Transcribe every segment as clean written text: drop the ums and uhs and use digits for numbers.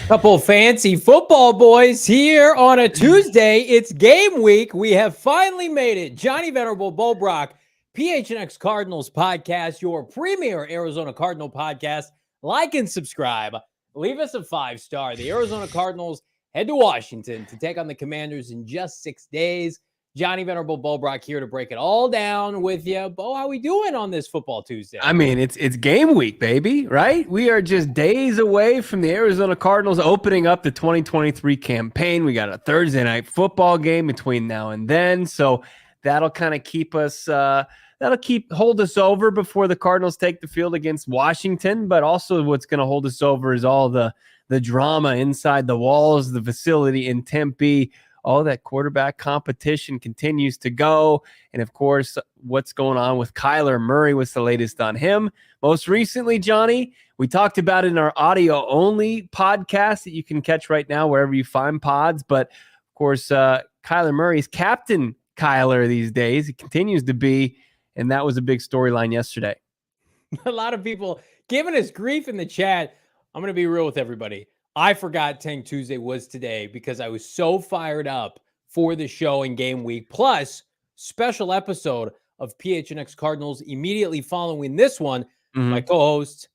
Couple fancy football boys here on a Tuesday. It's game week. We have finally made it. Johnny Venerable Bulbrock, PHNX Cardinals podcast, your premier Arizona Cardinal podcast. Like and subscribe. Leave us a 5-star. The Arizona Cardinals head to Washington to take on the Commanders in just 6 days. Johnny Venerable Bulbrock here to break it all down with you. Bo, how we doing on this football Tuesday? I mean, it's game week, baby, right? We are just days away from the Arizona Cardinals opening up the 2023 campaign. We got a Thursday night football game between now and then. So that'll kind of keep us, hold us over before the Cardinals take the field against Washington. But also what's going to hold us over is all the drama inside the walls of the facility in Tempe. All that quarterback competition continues to go. And, of course, what's going on with Kyler Murray? What's the latest on him? Most recently, Johnny, we talked about it in our audio-only podcast that you can catch right now wherever you find pods. But, of course, Kyler Murray is Captain Kyler these days. He continues to be, and that was a big storyline yesterday. A lot of people giving us grief in the chat. I'm going to be real with everybody. I forgot Tank Tuesday was today because I was so fired up for the show and game week. Plus, special episode of PHNX Cardinals immediately following this one. My co-hosts,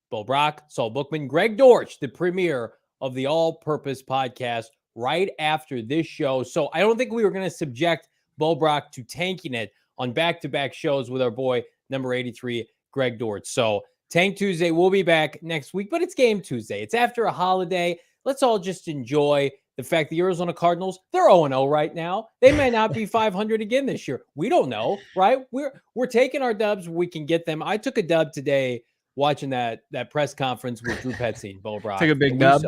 Bo Brock, Saul Bookman, Greg Dortch, the premiere of the All-Purpose podcast right after this show. So I don't think we were going to subject Bo Brock to tanking it on back-to-back shows with our boy, number 83, Greg Dortch. So Tank Tuesday will be back next week, but it's Game Tuesday. It's after a holiday. Let's all just enjoy the fact the Arizona Cardinals, they're 0-0 right now. They may not be 500 again this year. We don't know, right? We're taking our dubs. We can get them. I took a dub today watching that press conference with Drew Petzing, Bo Brock. Took a big dub?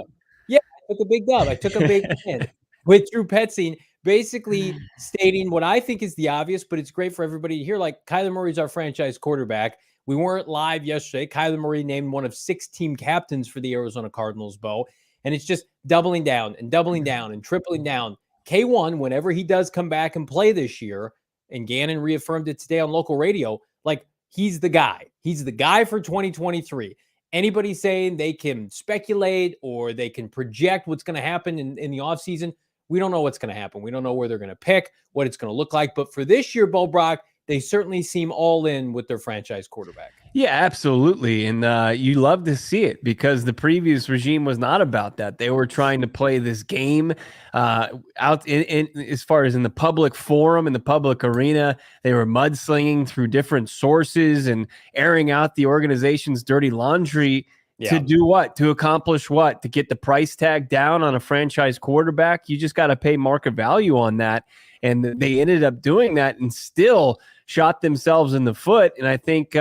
Yeah, I took a big dub. I took a big win with Drew Petzing, basically stating what I think is the obvious, but it's great for everybody to hear. Like, Kyler Murray's our franchise quarterback. We weren't live yesterday. Kyler Murray named one of 6 team captains for the Arizona Cardinals, Bo. And it's just doubling down and tripling down. K1, whenever he does come back and play this year, and Gannon reaffirmed it today on local radio, like, he's the guy. He's the guy for 2023. Anybody saying they can speculate or they can project what's going to happen in the offseason, we don't know what's going to happen. We don't know where they're going to pick, what it's going to look like. But for this year, Bo Brock, they certainly seem all in with their franchise quarterback. Yeah, absolutely. And you love to see it because the previous regime was not about that. They were trying to play this game out in as far as in the public forum, in the public arena. They were mudslinging through different sources and airing out the organization's dirty laundry. Yeah. To do what? To accomplish what? To get the price tag down on a franchise quarterback? You just got to pay market value on that. And they ended up doing that and still shot themselves in the foot. And I think,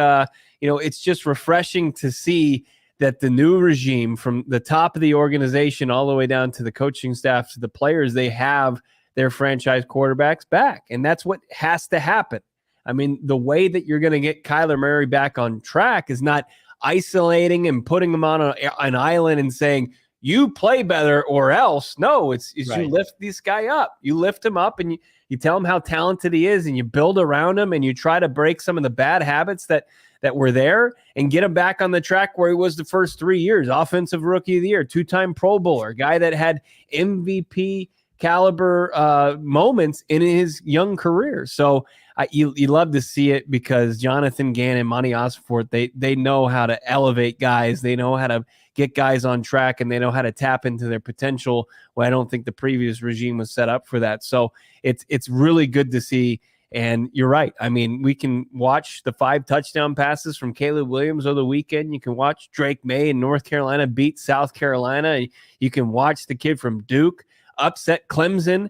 it's just refreshing to see that the new regime, from the top of the organization all the way down to the coaching staff, to the players, they have their franchise quarterbacks back. And that's what has to happen. I mean, the way that you're going to get Kyler Murray back on track is not isolating and putting him on an island and saying, you play better or else. No, it's right. You lift this guy up. You lift him up and you tell him how talented he is and you build around him and you try to break some of the bad habits that were there and get him back on the track where he was the first 3 years. Offensive Rookie of the Year, 2-time Pro Bowler, guy that had MVP caliber moments in his young career. So you love to see it because Jonathan Gannon, Monty Osforth, they know how to elevate guys. They know how to get guys on track, and they know how to tap into their potential. Well, I don't think the previous regime was set up for that. So it's really good to see. And you're right. I mean, we can watch the 5 touchdown passes from Caleb Williams over the weekend. You can watch Drake May in North Carolina beat South Carolina. You can watch the kid from Duke upset Clemson.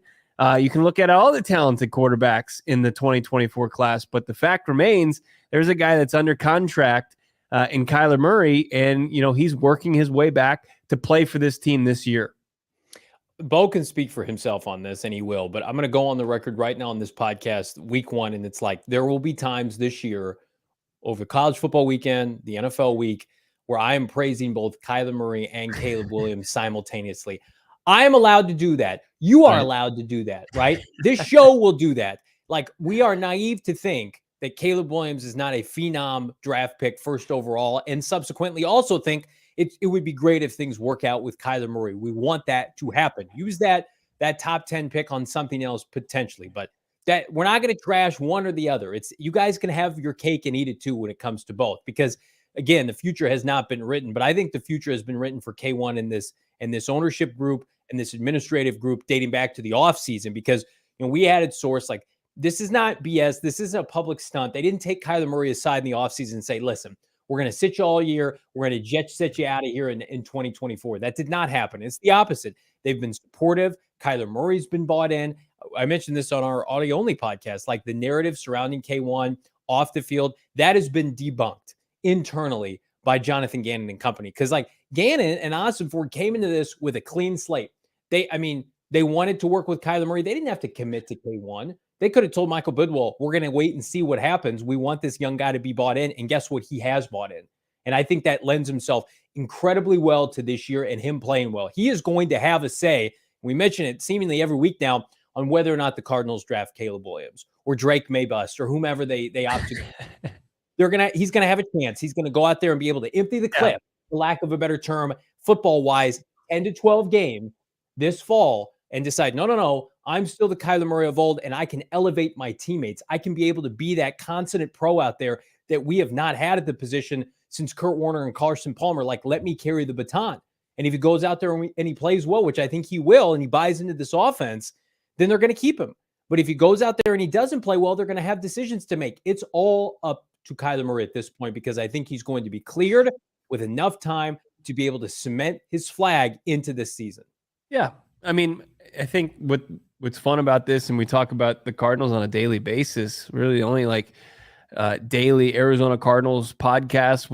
You can look at all the talented quarterbacks in the 2024 class. But the fact remains, there's a guy that's under contract in Kyler Murray, and he's working his way back to play for this team this year. Bo can speak for himself on this, and he will, but I'm going to go on the record right now on this podcast, week 1, and it's like there will be times this year over college football weekend, the NFL week, where I am praising both Kyler Murray and Caleb Williams simultaneously. I am allowed to do that. You are allowed to do that, right? This show will do that. Like, we are naive to think that Caleb Williams is not a phenom draft pick first overall, and subsequently also think it would be great if things work out with Kyler Murray. We want that to happen. Use that top 10 pick on something else potentially, but that we're not going to trash one or the other. It's you guys can have your cake and eat it too when it comes to both, because again, the future has not been written, but I think the future has been written for K1 in this ownership group and this administrative group dating back to the offseason, because we had it sourced like, this is not BS. This isn't a public stunt. They didn't take Kyler Murray aside in the offseason and say, listen, we're going to sit you all year. We're going to jet set you out of here in 2024. That did not happen. It's the opposite. They've been supportive. Kyler Murray's been bought in. I mentioned this on our audio-only podcast, like the narrative surrounding K1 off the field, that has been debunked internally by Jonathan Gannon and company. Because like Gannon and Ossenford came into this with a clean slate. They wanted to work with Kyler Murray. They didn't have to commit to K1. They could have told Michael Bidwell, we're going to wait and see what happens. We want this young guy to be bought in. And guess what? He has bought in. And I think that lends himself incredibly well to this year and him playing well. He is going to have a say. We mention it seemingly every week now on whether or not the Cardinals draft Caleb Williams or Drake Maybust or whomever they opt to. He's going to have a chance. He's going to go out there and be able to empty the clip, for lack of a better term, football-wise, 10 to 12 games this fall and decide, no, I'm still the Kyler Murray of old, and I can elevate my teammates. I can be able to be that consonant pro out there that we have not had at the position since Kurt Warner and Carson Palmer. Like, let me carry the baton. And if he goes out there and he plays well, which I think he will, and he buys into this offense, then they're going to keep him. But if he goes out there and he doesn't play well, they're going to have decisions to make. It's all up to Kyler Murray at this point, because I think he's going to be cleared with enough time to be able to cement his flag into this season. Yeah. I mean, I think what's fun about this, and we talk about the Cardinals on a daily basis, really only like daily Arizona Cardinals podcast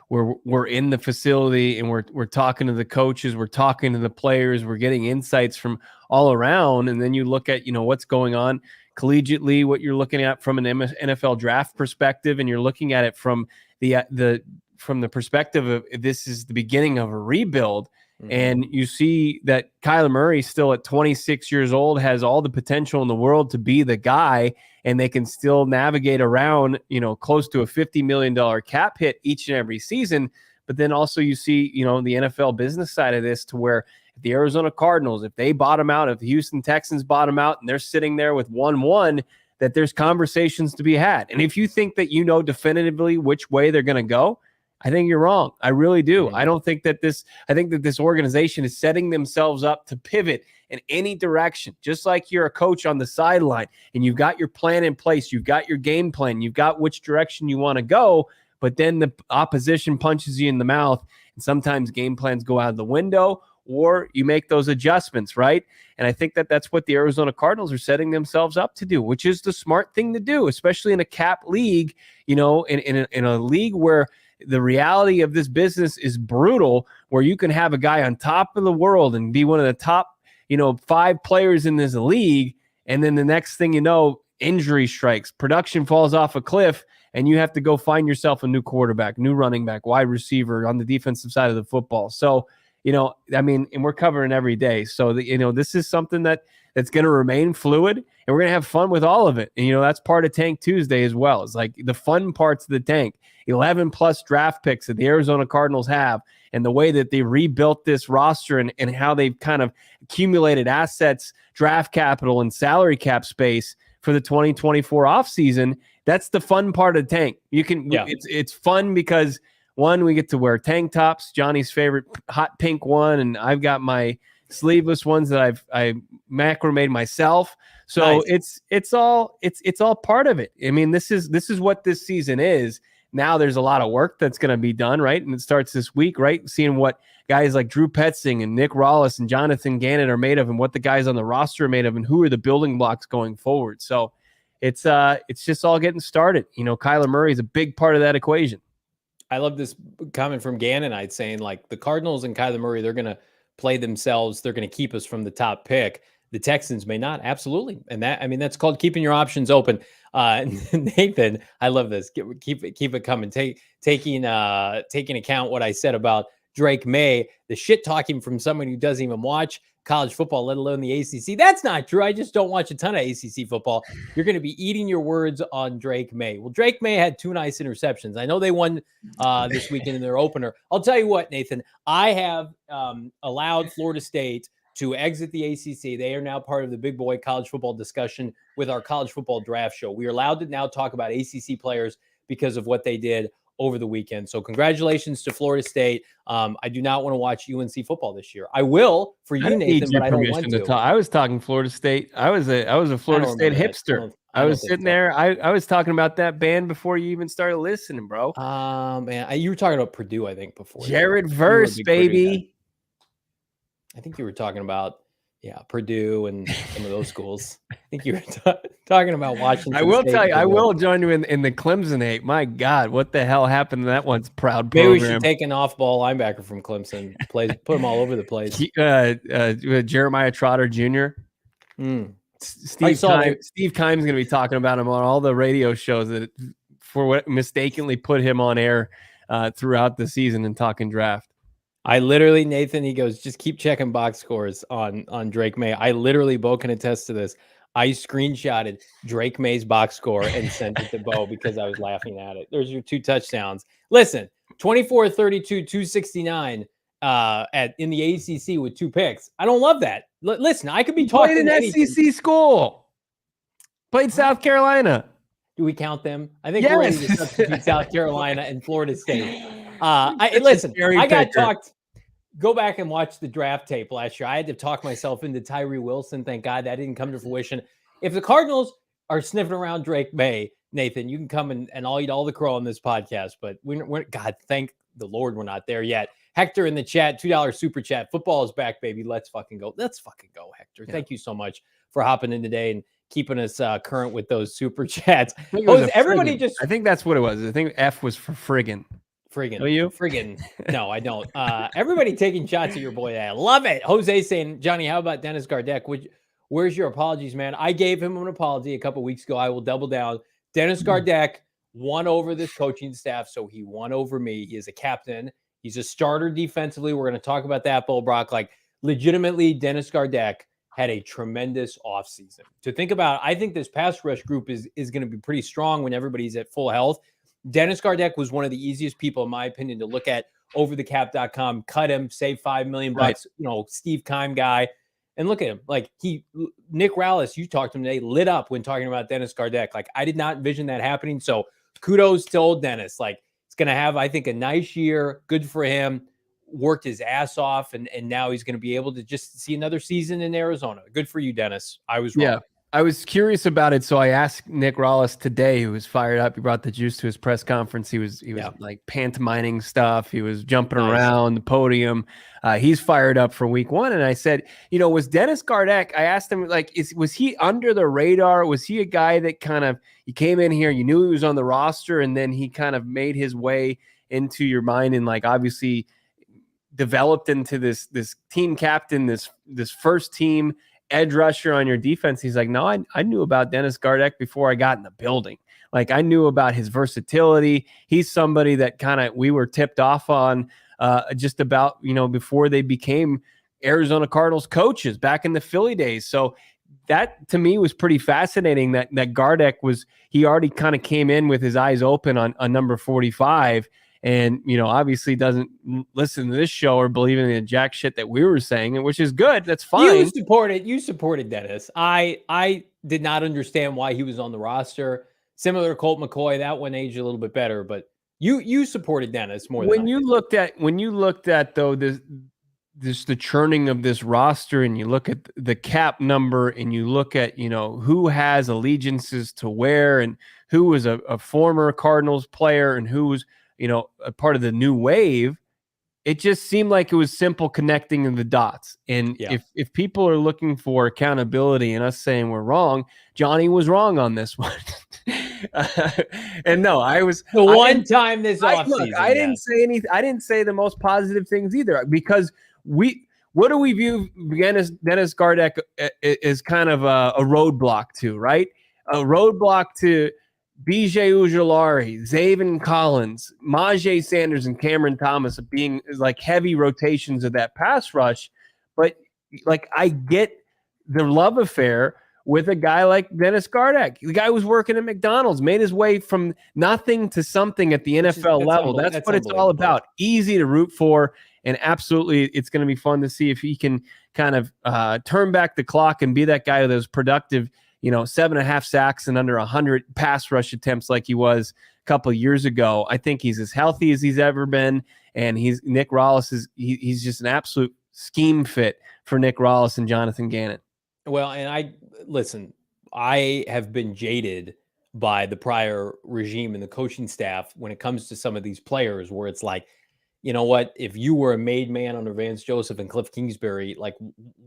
where we're in the facility and we're talking to the coaches, we're talking to the players, we're getting insights from all around. And then you look at, what's going on collegiately, what you're looking at from an NFL draft perspective, and you're looking at it from the perspective of this is the beginning of a rebuild. Mm-hmm. And you see that Kyler Murray still at 26 years old has all the potential in the world to be the guy, and they can still navigate around, close to a $50 million cap hit each and every season. But then also you see, the NFL business side of this, to where if the Arizona Cardinals, if they bottom out, if the Houston Texans bottom out and they're sitting there with 1-1, that there's conversations to be had. And if you think that definitively which way they're going to go, I think you're wrong. I really do. Mm-hmm. I think that this organization is setting themselves up to pivot in any direction, just like you're a coach on the sideline and you've got your plan in place. You've got your game plan. You've got which direction you want to go, but then the opposition punches you in the mouth, and sometimes game plans go out of the window, or you make those adjustments, right? And I think that that's what the Arizona Cardinals are setting themselves up to do, which is the smart thing to do, especially in a cap league, in a league where the reality of this business is brutal, where you can have a guy on top of the world and be one of the top, 5 players in this league. And then the next thing you know, injury strikes, production falls off a cliff, and you have to go find yourself a new quarterback, new running back, wide receiver on the defensive side of the football. So, and we're covering every day. So, this is something that's going to remain fluid, and we're going to have fun with all of it. And, that's part of Tank Tuesday as well. It's like the fun parts of the tank, 11 plus draft picks that the Arizona Cardinals have, and the way that they rebuilt this roster and how they've kind of accumulated assets, draft capital, and salary cap space for the 2024 offseason. That's the fun part of the tank. It's fun because, one, we get to wear tank tops, Johnny's favorite hot pink one, and I've got my sleeveless ones that I macrameed myself. So nice. It's all part of it. I mean, this is what this season is. Now there's a lot of work that's going to be done, right? And it starts this week, right? Seeing what guys like Drew Petzing and Nick Rallis and Jonathan Gannon are made of, and what the guys on the roster are made of, and who are the building blocks going forward. So it's just all getting started. Kyler Murray is a big part of that equation. I love this comment from Gannon saying, like, the Cardinals and Kyler Murray, they're going to play themselves. They're going to keep us from the top pick. The Texans may not. Absolutely. And that's called keeping your options open. Nathan, I love this. Keep it coming. Taking account what I said about Drake May, the shit talking from someone who doesn't even watch. college football, let alone the ACC. That's not true. I just don't watch a ton of ACC football. You're going to be eating your words on Drake May. Well, Drake May had 2 nice interceptions. I know they won this weekend in their opener. I'll tell you what, Nathan, I have allowed Florida State to exit the ACC. They are now part of the big boy college football discussion with our college football draft show. We are allowed to now talk about ACC players because of what they did over the weekend. So congratulations to Florida State. I do not want to watch UNC football this year. I will for you, Nathan, but I don't want to. I was talking Florida State. I was a Florida State hipster. I was sitting there. I was talking about that band before you even started listening, bro. Man, you were talking about Purdue, I think, before. Jared Verse, baby. I think you were talking about Purdue and some of those schools. I think you were talking about Washington. I will State tell you, I will join you in the Clemson hate. My God, what the hell happened to that once proud program? Maybe we should take an off-ball linebacker from Clemson, put him all over the place. Jeremiah Trotter Jr. Steve Keim's going to be talking about him on all the radio shows that for what mistakenly put him on air throughout the season and talking draft. I literally, Nathan, he goes, just keep checking box scores on Drake May. I literally, Bo can attest to this. I screenshotted Drake May's box score and sent it to Bo because I was laughing at it. There's your 2 touchdowns. Listen, 24-32, 269 in the ACC with 2 picks. I don't love that. Listen, I could be talking in an SEC school. Played South Carolina. Do we count them? I think we're ready to substitute South Carolina and Florida State. Listen, I got talked. Go back and watch the draft tape last year. I had to talk myself into Tyree Wilson. Thank God that didn't come to fruition. If the Cardinals are sniffing around Drake May, Nathan, you can come and I'll eat all the crow on this podcast. But we're God, thank the Lord we're not there yet. Hector in the chat, $2 super chat. Football is back, baby. Let's fucking go. Let's fucking go, Hector. Yeah. Thank you so much for hopping in today and keeping us current with those super chats. Everybody just. I think that's what it was. I think F was for friggin'. Friggin'. You? Friggin'. No, I don't. Everybody taking shots at your boy. I love it. Jose saying, Johnny, how about Dennis Gardeck? Where's your apologies, man? I gave him an apology a couple weeks ago. I will double down. Dennis Gardeck won over this coaching staff, so he won over me. He is a captain. He's a starter defensively. We're going to talk about that, Bull Brock. Like, legitimately, Dennis Gardeck had a tremendous offseason. To think about, I think this pass rush group is going to be pretty strong when everybody's at full health. Dennis Gardeck was one of the easiest people, in my opinion, to look at. Overthecap.com, cut him, save $5 million bucks. Right. Steve Keim guy, and look at him. Like Nick Rallis, you talked to him today, lit up when talking about Dennis Gardeck. Like I did not envision that happening. So kudos to old Dennis. Like it's going to have, I think, a nice year. Good for him. Worked his ass off, and now he's going to be able to just see another season in Arizona. Good for you, Dennis. I was wrong. Yeah. I was curious about it, so I asked Nick Rallis today, who was fired up. He brought the juice to his press conference. He was like pantomiming stuff. He was jumping around the podium. He's fired up for week 1. And I said, was Dennis Gardeck? I asked him, like, was he under the radar? Was he a guy that he came in here, you knew he was on the roster, and then he kind of made his way into your mind and like obviously developed into this team captain, this first team edge rusher on your defense? He's like, no, I knew about Dennis Gardeck before I got in the building. Like I knew about his versatility. He's somebody that we were tipped off on just about, before they became Arizona Cardinals coaches back in the Philly days. So that to me was pretty fascinating that Gardeck he already kind of came in with his eyes open on number 45. And, obviously doesn't listen to this show or believe in the jack shit that we were saying, which is good. That's fine. You supported Dennis. I did not understand why he was on the roster. Similar to Colt McCoy, that one aged a little bit better, but you supported Dennis more than when you looked at though the churning of this roster, and you look at the cap number, and you look at who has allegiances to where, and who was a former Cardinals player, and who was a part of the new wave. It just seemed like it was simple connecting the dots. And if people are looking for accountability and us saying we're wrong, Johnny was wrong on this one. And no, I was the one time this offseason. I didn't say anything. I didn't say the most positive things either, because what do we view Dennis Gardeck as kind of a roadblock to, right? A roadblock to B.J. Ujulari, Zaven Collins, Majay Sanders, and Cameron Thomas being like heavy rotations of that pass rush. But like I get the love affair with a guy like Dennis Gardeck. The guy was working at McDonald's, made his way from nothing to something at the NFL level. That's what it's all about. Easy to root for. And absolutely, it's going to be fun to see if he can kind of turn back the clock and be that guy that was productive, 7.5 sacks and under 100 pass rush attempts like he was a couple of years ago. I think he's as healthy as he's ever been. And Nick Rallis he's just an absolute scheme fit for Nick Rallis and Jonathan Gannon. Well, and I have been jaded by the prior regime and the coaching staff when it comes to some of these players where it's like, you know what, if you were a made man under Vance Joseph and Cliff Kingsbury, like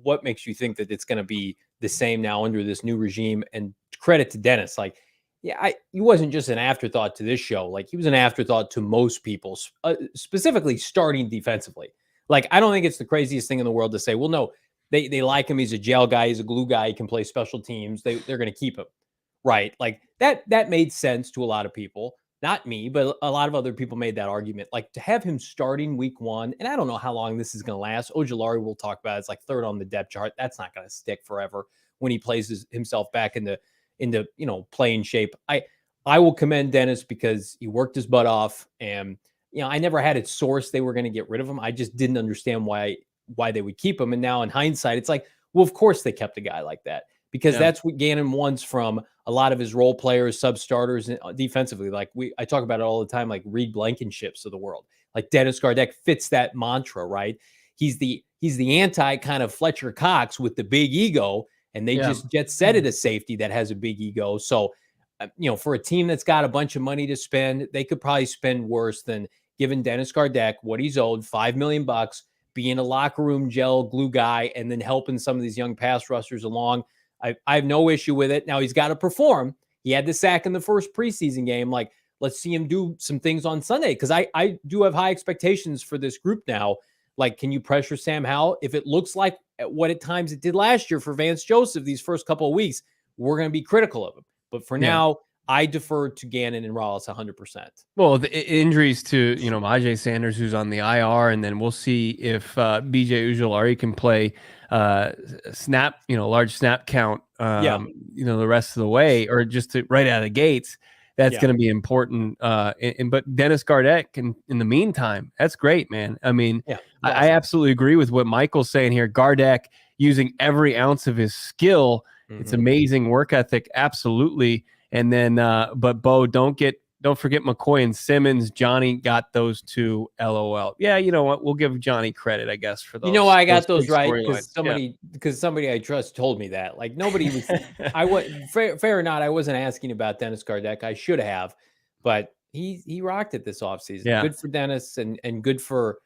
what makes you think that it's going to be the same now under this new regime? And credit to Dennis. Like, yeah, he wasn't just an afterthought to this show. Like he was an afterthought to most people, specifically starting defensively. Like, I don't think it's the craziest thing in the world to say, well, no, they like him. He's a gel guy. He's a glue guy. He can play special teams. They're going to keep him. Right. Like that made sense to a lot of people. Not me, but a lot of other people made that argument. Like to have him starting week 1, and I don't know how long this is going to last. Ojulari we'll talk about. It's like 3rd on the depth chart. That's not going to stick forever when he plays himself back into playing shape. I will commend Dennis because he worked his butt off, and I never had it sourced they were going to get rid of him. I just didn't understand why they would keep him. And now in hindsight, it's like, well, of course they kept a guy like that. Because that's what Gannon wants from a lot of his role players, sub-starters, and defensively. Like I talk about it all the time, like Reed Blankenships of the world. Like Dennis Gardeck fits that mantra, right? He's the anti kind of Fletcher Cox with the big ego, and they just jet set it a safety that has a big ego. So, for a team that's got a bunch of money to spend, they could probably spend worse than giving Dennis Gardeck what he's owed, $5 million, being a locker room gel glue guy, and then helping some of these young pass rushers along. I have no issue with it. Now he's got to perform. He had the sack in the first preseason game. Like, let's see him do some things on Sunday. Cause I do have high expectations for this group now. Like, can you pressure Sam Howell? If it looks like what at times it did last year for Vance Joseph, these first couple of weeks, we're going to be critical of him. But for now, I defer to Gannon and Rallis 100%. Well, the injuries to, Majay Sanders, who's on the IR, and then we'll see if BJ Ujulari can play snap, large snap count, the rest of the way, or just right out of the gates. That's going to be important. But Dennis Gardeck, in the meantime, that's great, man. I mean, I absolutely agree with what Michael's saying here. Gardeck using every ounce of his skill. Mm-hmm. It's amazing work ethic. Absolutely. And then, but Bo, don't forget McCoy and Simmons. Johnny got those two. LOL. Yeah, you know what? We'll give Johnny credit, I guess, for those. I got those right because somebody I trust told me that. Like nobody was. Fair or not, I wasn't asking about Dennis Gardeck. I should have, but he rocked it this offseason. Yeah. Good for Dennis and good for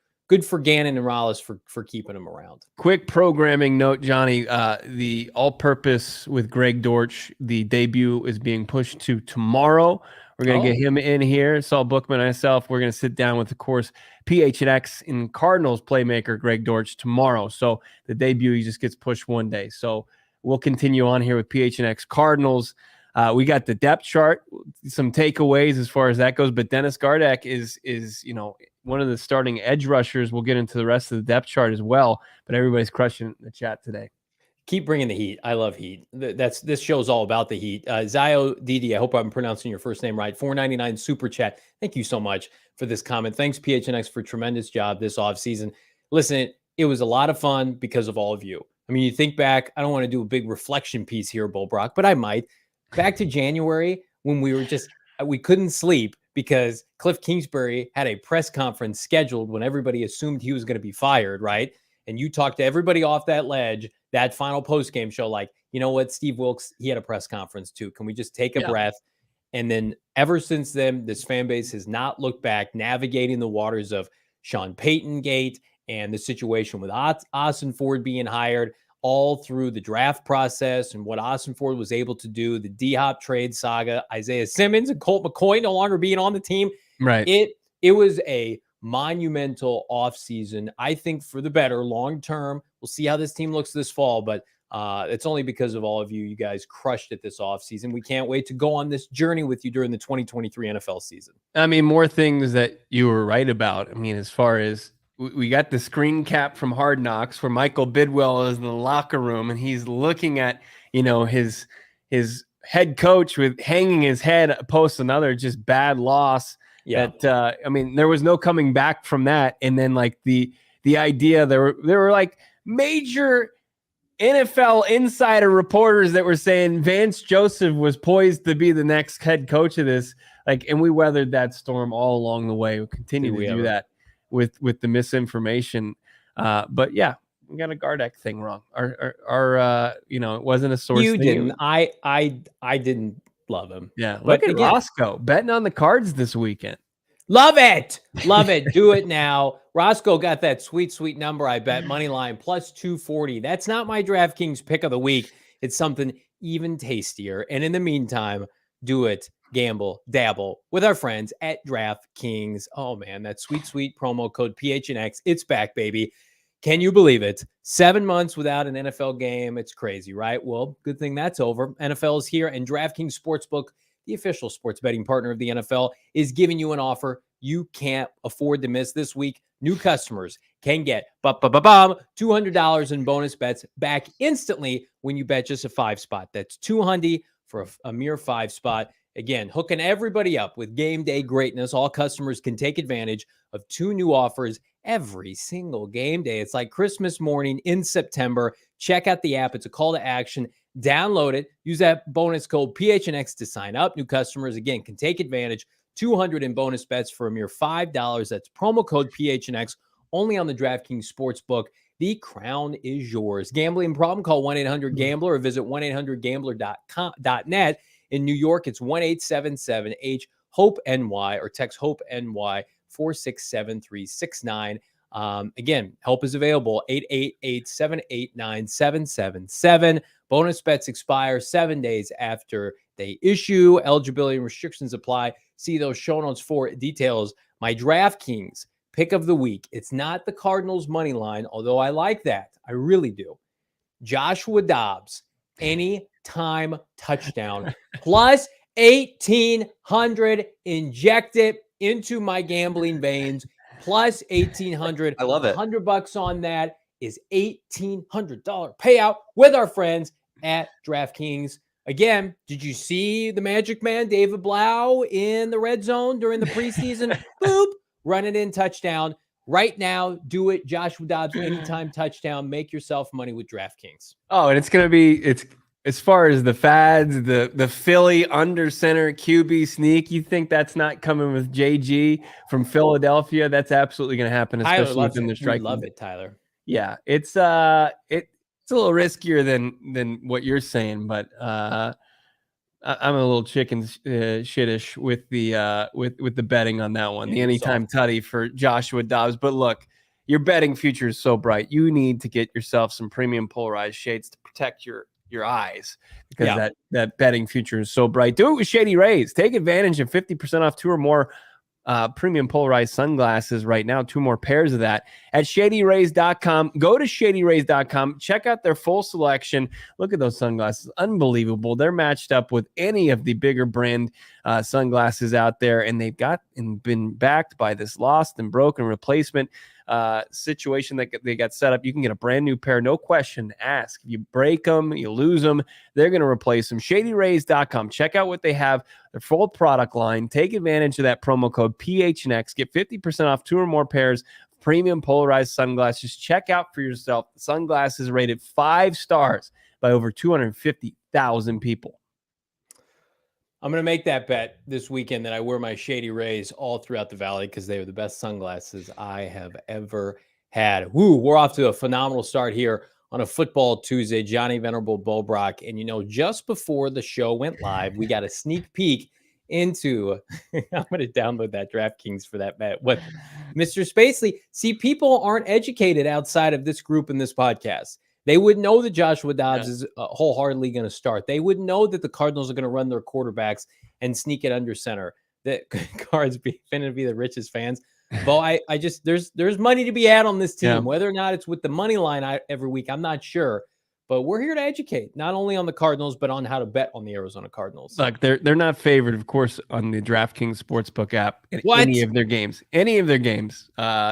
Gannon and Rallis for keeping him around. Quick programming note, Johnny. The all-purpose with Greg Dortch, the debut is being pushed to tomorrow. We're going to get him in here. Saul Bookman and myself, we're going to sit down with, of course, PHNX and Cardinals playmaker Greg Dortch tomorrow. So the debut, he just gets pushed one day. So we'll continue on here with PHNX Cardinals. We got the depth chart, some takeaways as far as that goes. But Dennis Gardeck is one of the starting edge rushers. We'll get into the rest of the depth chart as well. But everybody's crushing the chat today. Keep bringing the heat. I love heat. This show's all about the heat. Zio Didi, I hope I'm pronouncing your first name right. $4.99 super chat. Thank you so much for this comment. Thanks PHNX for a tremendous job this offseason. Listen, it was a lot of fun because of all of you. I mean, you think back, I don't want to do a big reflection piece here, Bull Brock, but I might. Back to January when we couldn't sleep because Cliff Kingsbury had a press conference scheduled when everybody assumed he was going to be fired, right? And you talked to everybody off that ledge, that final post-game show, like, you know what, Steve Wilkes, he had a press conference too. Can we just take a breath? And then ever since then, this fan base has not looked back, navigating the waters of Sean Payton Gate and the situation with Austin Ford being hired, all through the draft process and what Austin Ford was able to do, the D-Hop trade saga, Isaiah Simmons and Colt McCoy no longer being on the team. Right. It was a monumental offseason, I think, for the better long term. We'll see how this team looks this fall, but it's only because of all of you. You guys crushed it this offseason. We can't wait to go on this journey with you during the 2023 NFL season. I mean, more things that you were right about. I mean, as far as we got the screen cap from Hard Knocks where Michael Bidwell is in the locker room and he's looking at, his head coach with hanging his head post another just bad loss. Yeah. That there was no coming back from that. And then like the idea there were like major NFL insider reporters that were saying Vance Joseph was poised to be the next head coach of this. And we weathered that storm all along the way. We'll continue to do that with the misinformation. But yeah, we got a Gardeck thing wrong. Our it wasn't a source. You thing. didn't. I didn't love him. Yeah. Look at Roscoe betting on the Cards this weekend. Love it. Love it. Do it now. Roscoe got that sweet, sweet number. I bet money line plus 240. That's not my DraftKings pick of the week. It's something even tastier. And in the meantime, do it. Gamble, dabble with our friends at DraftKings. Oh man, that sweet, sweet promo code PHNX. It's back, baby. Can you believe it? 7 months without an NFL game. It's crazy, right? Well, good thing that's over. NFL is here, and DraftKings Sportsbook, the official sports betting partner of the NFL, is giving you an offer you can't afford to miss this week. New customers can get $200 in bonus bets back instantly when you bet just a 5-spot. That's $200 for a mere 5-spot. Again, hooking everybody up with game day greatness. All customers can take advantage of 2 new offers every single game day. It's like Christmas morning in September. Check out the app. It's a call to action. Download it. Use that bonus code PHNX to sign up. New customers, again, can take advantage. $200 in bonus bets for a mere $5. That's promo code PHNX only on the DraftKings Sportsbook. The crown is yours. Gambling problem? Call 1-800-GAMBLER or visit 1-800-GAMBLER.net. In New York, it's 1-877-HOPE-NY or text HOPE-NY 467-369. Again, help is available, 888-789-777. Bonus bets expire 7 days after they issue. Eligibility and restrictions apply. See those show notes for details. My DraftKings pick of the week. It's not the Cardinals money line, although I like that. I really do. Joshua Dobbs, anytime touchdown, plus 1,800. Inject it into my gambling veins. Plus 1,800. I love it. $100 on that is $1,800 payout with our friends at DraftKings. Again, did you see the Magic Man, David Blau, in the red zone during the preseason? Boop, run it in, touchdown. Right now, do it. Joshua Dobbs, anytime touchdown. Make yourself money with DraftKings. Oh, and it's going to be, as far as the fads, the Philly under center QB sneak, you think that's not coming with JG from Philadelphia? That's absolutely going to happen, especially within the strike. I love it, Tyler. Yeah, it's a little riskier than what you're saying, but I'm a little chicken shittish with the betting on that one. The anytime tutty for Joshua Dobbs. But look, your betting future is so bright. You need to get yourself some premium polarized shades to protect your eyes, because that betting future is so bright. Do it with Shady Rays. Take advantage of 50% off 2 or more premium polarized sunglasses right now. 2 more pairs of that at shadyrays.com. Go to shadyrays.com. Check out their full selection. Look at those sunglasses. Unbelievable. They're matched up with any of the bigger brand sunglasses out there, and they've got and been backed by this lost and broken replacement situation that they got set up. You can get a brand new pair, no question asked. If you break them, you lose them, they're going to replace them. shadyrays.com. Check out what they have, their full product line. Take advantage of that promo code PHNX. Get 50% off 2 or more pairs of premium polarized sunglasses. Check out for yourself. The sunglasses rated 5 stars by over 250,000 people. I'm going to make that bet this weekend that I wear my Shady Rays all throughout the valley because they are the best sunglasses I have ever had. Woo, we're off to a phenomenal start here on a football Tuesday. Johnny Venerable Bobrock. And, just before the show went live, we got a sneak peek into I'm going to download that DraftKings for that bet. What, Mr. Spacely? See, people aren't educated outside of this group and this podcast. They would know that Joshua Dobbs is wholeheartedly going to start. They would know that the Cardinals are going to run their quarterbacks and sneak it under center. The Cards going to be the richest fans. But I just there's money to be had on this team. Yeah. Whether or not it's with the money line every week, I'm not sure. But we're here to educate, not only on the Cardinals, but on how to bet on the Arizona Cardinals. Look, they're not favored, of course, on the DraftKings Sportsbook app in What? any of their games. Any of their games.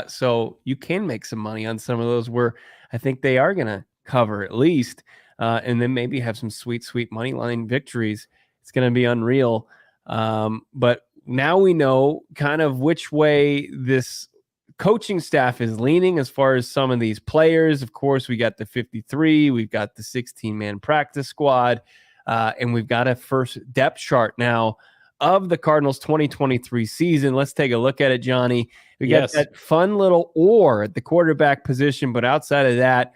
So you can make some money on some of those where I think they are going to cover at least, and then maybe have some sweet, sweet money line victories. It's going to be unreal. But now we know kind of which way this coaching staff is leaning as far as some of these players. Of course, we got the 53, we've got the 16-man practice squad, and we've got a first depth chart now of the Cardinals 2023 season. Let's take a look at it, Johnny. We got that fun little or at the quarterback position, but outside of that,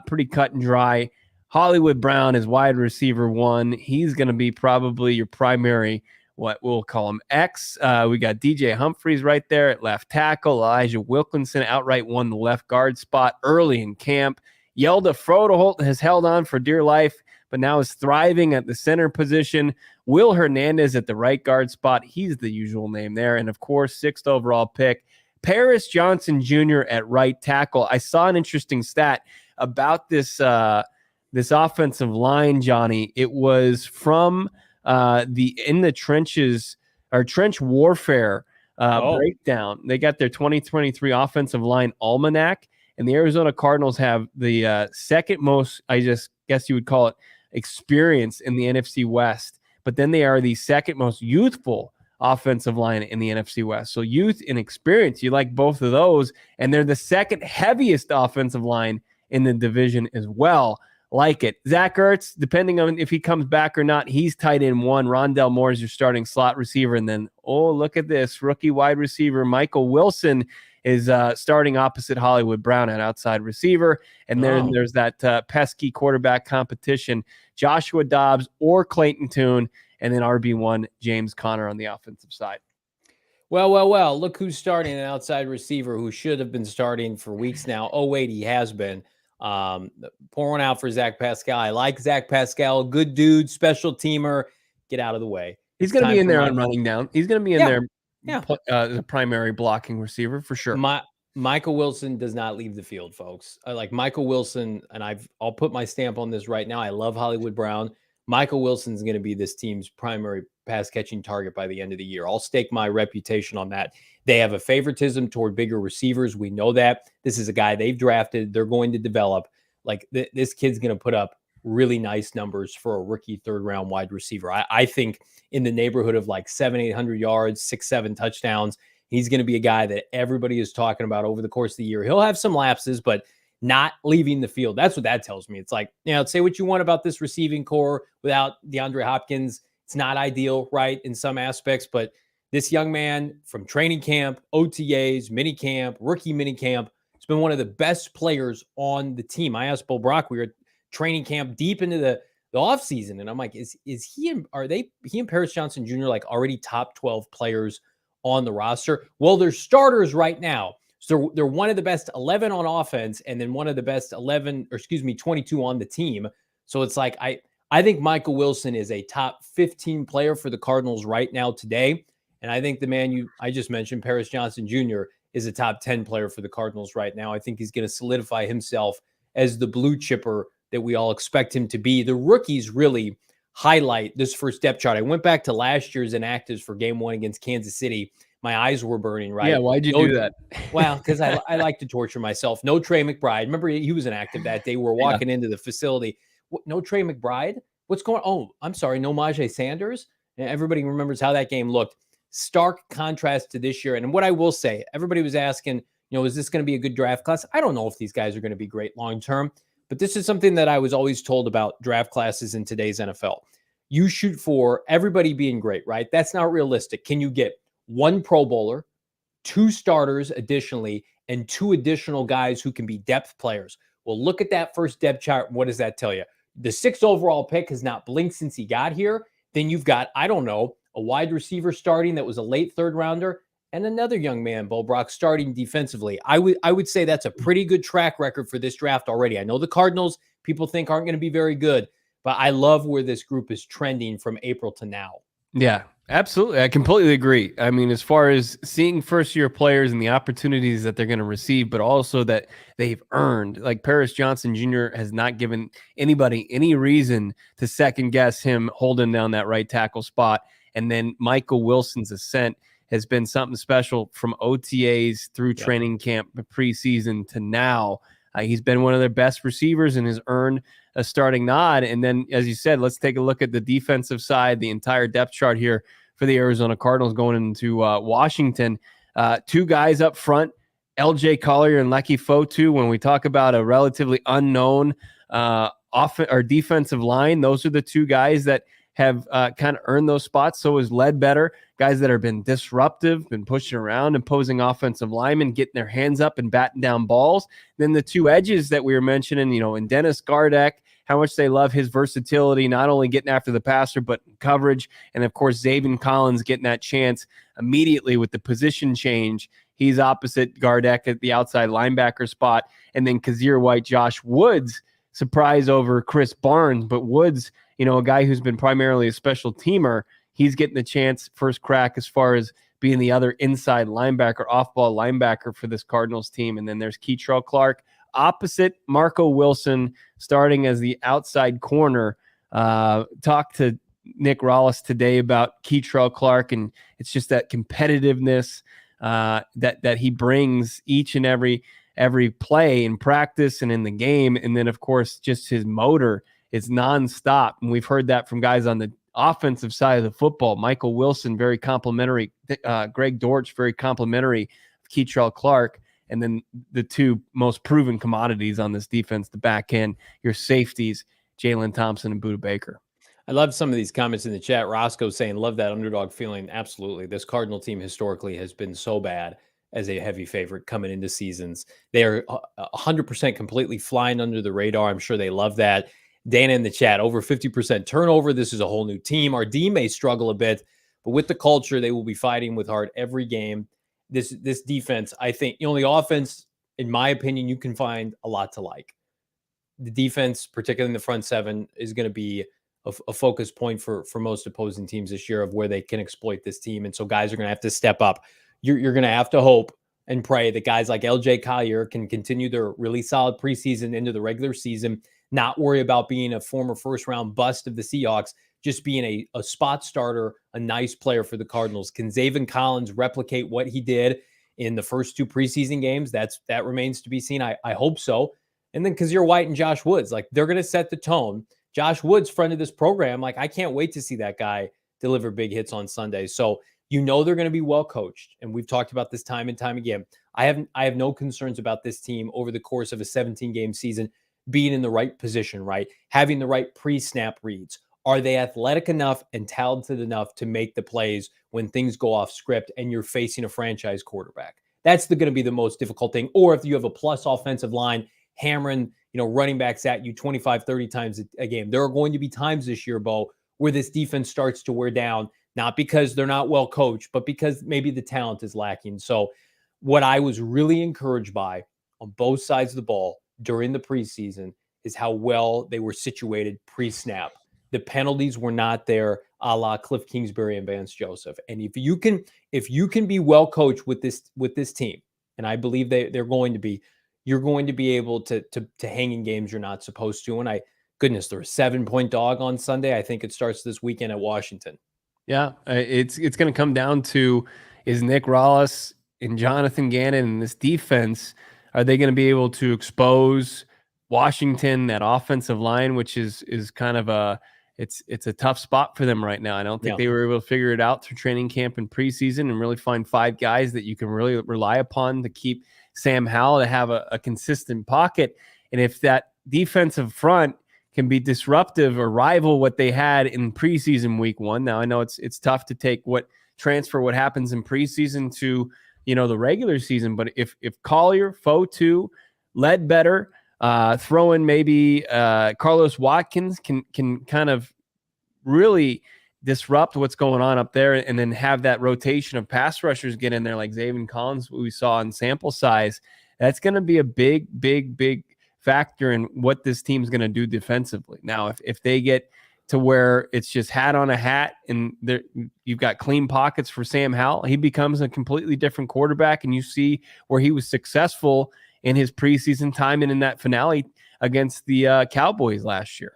pretty cut and dry. Hollywood Brown is wide receiver 1. He's going to be probably your primary, what we'll call him X. We got DJ Humphries right there at left tackle. Elijah Wilkinson outright won the left guard spot early in camp. Yelda Frodeholt has held on for dear life, but now is thriving at the center position. Will Hernandez at the right guard spot. He's the usual name there. And of course, 6th overall pick, Paris Johnson Jr. at right tackle. I saw an interesting stat about this offensive line, Johnny. It was from the In the Trenches or Trench Warfare breakdown. They got their 2023 offensive line almanac, and the Arizona Cardinals have the second most, I just guess you would call it, experience in the NFC West. But then they are the second most youthful offensive line in the NFC West. So youth and experience, you like both of those, and they're the second heaviest offensive line in the division as well. Like it. Zach Ertz, depending on if he comes back or not, he's tight end 1. Rondell Moore is your starting slot receiver. And then, oh, look at this. Rookie wide receiver Michael Wilson is starting opposite Hollywood Brown at outside receiver. And then there's that pesky quarterback competition, Joshua Dobbs or Clayton Tune, and then RB1, James Conner on the offensive side. Well, look who's starting an outside receiver who should have been starting for weeks now. Oh, wait, he has been. Pour one out for Zach Pascal. I like Zach Pascal. Good dude, special teamer. Get out of the way. He's going to be in there on running down. He's going to be in there as a primary blocking receiver for sure. Michael Wilson does not leave the field, folks. I like Michael Wilson, and I'll put my stamp on this right now. I love Hollywood Brown. Michael Wilson's going to be this team's primary pass catching target by the end of the year. I'll stake my reputation on that. They have a favoritism toward bigger receivers. We know that. This is a guy they've drafted. They're going to develop. Like this kid's going to put up really nice numbers for a rookie 3rd round wide receiver. I think in the neighborhood of like 700-800 yards, 6-7 touchdowns. He's going to be a guy that everybody is talking about over the course of the year. He'll have some lapses, but not leaving the field. That's what that tells me. It's like, say what you want about this receiving core without DeAndre Hopkins. It's not ideal, right, in some aspects, but this young man from training camp, OTAs, mini camp, rookie mini camp, has been one of the best players on the team. I asked Bo Brock, we were at training camp deep into the offseason, and I'm like, is he and Paris Johnson Jr. like already top 12 players on the roster? Well, they're starters right now. So they're one of the best 11 on offense and then one of the best 22 on the team. So it's like, I think Michael Wilson is a top 15 player for the Cardinals right now today. And I think the man I just mentioned, Paris Johnson Jr., is a top 10 player for the Cardinals right now. I think he's going to solidify himself as the blue chipper that we all expect him to be. The rookies really highlight this first depth chart. I went back to last year's inactives for game 1 against Kansas City. My eyes were burning, right? Yeah, why'd you do that? Well, because I like to torture myself. No Trey McBride. Remember, he was inactive that day. We're walking into the facility. No Trey McBride? What's going on? Oh, I'm sorry. No Najee Sanders? And everybody remembers how that game looked. Stark contrast to this year. And what I will say, everybody was asking, is this going to be a good draft class? I don't know if these guys are going to be great long-term, but this is something that I was always told about draft classes in today's NFL. You shoot for everybody being great, right? That's not realistic. Can you get 1 Pro Bowler, 2 starters additionally, and 2 additional guys who can be depth players? Well, look at that first depth chart. What does that tell you? The 6th overall pick has not blinked since he got here. Then you've got, I don't know, a wide receiver starting that was a late 3rd rounder, and another young man, Bo Brock, starting defensively. I would say that's a pretty good track record for this draft already. I know the Cardinals, people think aren't going to be very good, but I love where this group is trending from April to now. Yeah, absolutely. I completely agree. I mean, as far as seeing first-year players and the opportunities that they're going to receive, but also that they've earned. Like Paris Johnson Jr. has not given anybody any reason to second guess him holding down that right tackle spot. And then Michael Wilson's ascent has been something special from OTAs through training camp, preseason to now. He's been one of their best receivers and has earned a starting nod. And then, as you said, let's take a look at the defensive side, the entire depth chart here for the Arizona Cardinals going into Washington. Two guys up front, LJ Collier and Lecky Fotu. When we talk about a relatively unknown defensive line, those are the two guys that have kind of earned those spots. So is Ledbetter, guys that have been disruptive, been pushing around, imposing offensive linemen, getting their hands up and batting down balls. Then the two edges that we were mentioning, in Dennis Gardeck, how much they love his versatility, not only getting after the passer, but coverage. And of course, Zaven Collins getting that chance immediately with the position change. He's opposite Gardeck at the outside linebacker spot. And then Kazir White, Josh Woods, surprise over Chris Barnes, but Woods, a guy who's been primarily a special teamer, he's getting the chance, first crack as far as being the other inside linebacker, off-ball linebacker for this Cardinals team. And then there's Keitrell Clark opposite Marco Wilson, starting as the outside corner. Talked to Nick Rallis today about Keitrell Clark, and it's just that competitiveness that he brings each and every play in practice and in the game. And then, of course, just his motor is nonstop. And we've heard that from guys on the offensive side of the football. Michael Wilson, very complimentary. Greg Dortch, very complimentary of Keitrell Clark. And then the two most proven commodities on this defense, the back end, your safeties, Jalen Thompson and Budda Baker. I love some of these comments in the chat. Roscoe saying, love that underdog feeling. Absolutely. This Cardinal team historically has been so bad as a heavy favorite coming into seasons. They are 100% completely flying under the radar. I'm sure they love that. Dana in the chat, over 50% turnover. This is a whole new team. Our D may struggle a bit, but with the culture, they will be fighting with heart every game. This defense, I think, the offense, in my opinion, you can find a lot to like. The defense, particularly in the front seven, is going to be a focus point for most opposing teams this year of where they can exploit this team. And so guys are going to have to step up. You're going to have to hope and pray that guys like LJ Collier can continue their really solid preseason into the regular season, not worry about being a former first-round bust of the Seahawks, just being a spot starter, a nice player for the Cardinals. Can Zaven Collins replicate what he did in the first two preseason games? That remains to be seen. I hope so. And then Kazir White and Josh Woods, they're going to set the tone. Josh Woods, friend of this program, I can't wait to see that guy deliver big hits on Sunday. So they're going to be well coached, and we've talked about this time and time again. I have no concerns about this team over the course of a 17-game season being in the right position, right? Having the right pre-snap reads. Are they athletic enough and talented enough to make the plays when things go off script and you're facing a franchise quarterback? That's going to be the most difficult thing. Or if you have a plus offensive line hammering, running backs at you 25, 30 times a game. There are going to be times this year, Bo, where this defense starts to wear down, not because they're not well coached, but because maybe the talent is lacking. So what I was really encouraged by on both sides of the ball during the preseason is how well they were situated pre-snap. The penalties were not there, a la Cliff Kingsbury and Vance Joseph. And if you can be well coached with this team, and I believe they're going to be, you're going to be able to hang in games you're not supposed to. And they're a 7-point dog on Sunday. I think it starts this weekend at Washington. Yeah, it's going to come down to, is Nick Rallis and Jonathan Gannon and this defense, are they going to be able to expose Washington, that offensive line, which is kind of it's a tough spot for them right now. I don't think they were able to figure it out through training camp and preseason and really find 5 guys that you can really rely upon to keep Sam Howell to have a consistent pocket. And if that defensive front can be disruptive or rival what they had in preseason week 1. Now, I know it's tough to take what happens in preseason to, the regular season. But if Collier, Fotu, Ledbetter, throw in maybe Carlos Watkins can kind of really disrupt what's going on up there, and then have that rotation of pass rushers get in there like Zaven Collins, what we saw in sample size, that's going to be a big factor in what this team's going to do defensively. Now, if they get to where it's just hat on a hat, and there you've got clean pockets for Sam Howell. He becomes a completely different quarterback, and you see where he was successful in his preseason time and in that finale against the Cowboys last year.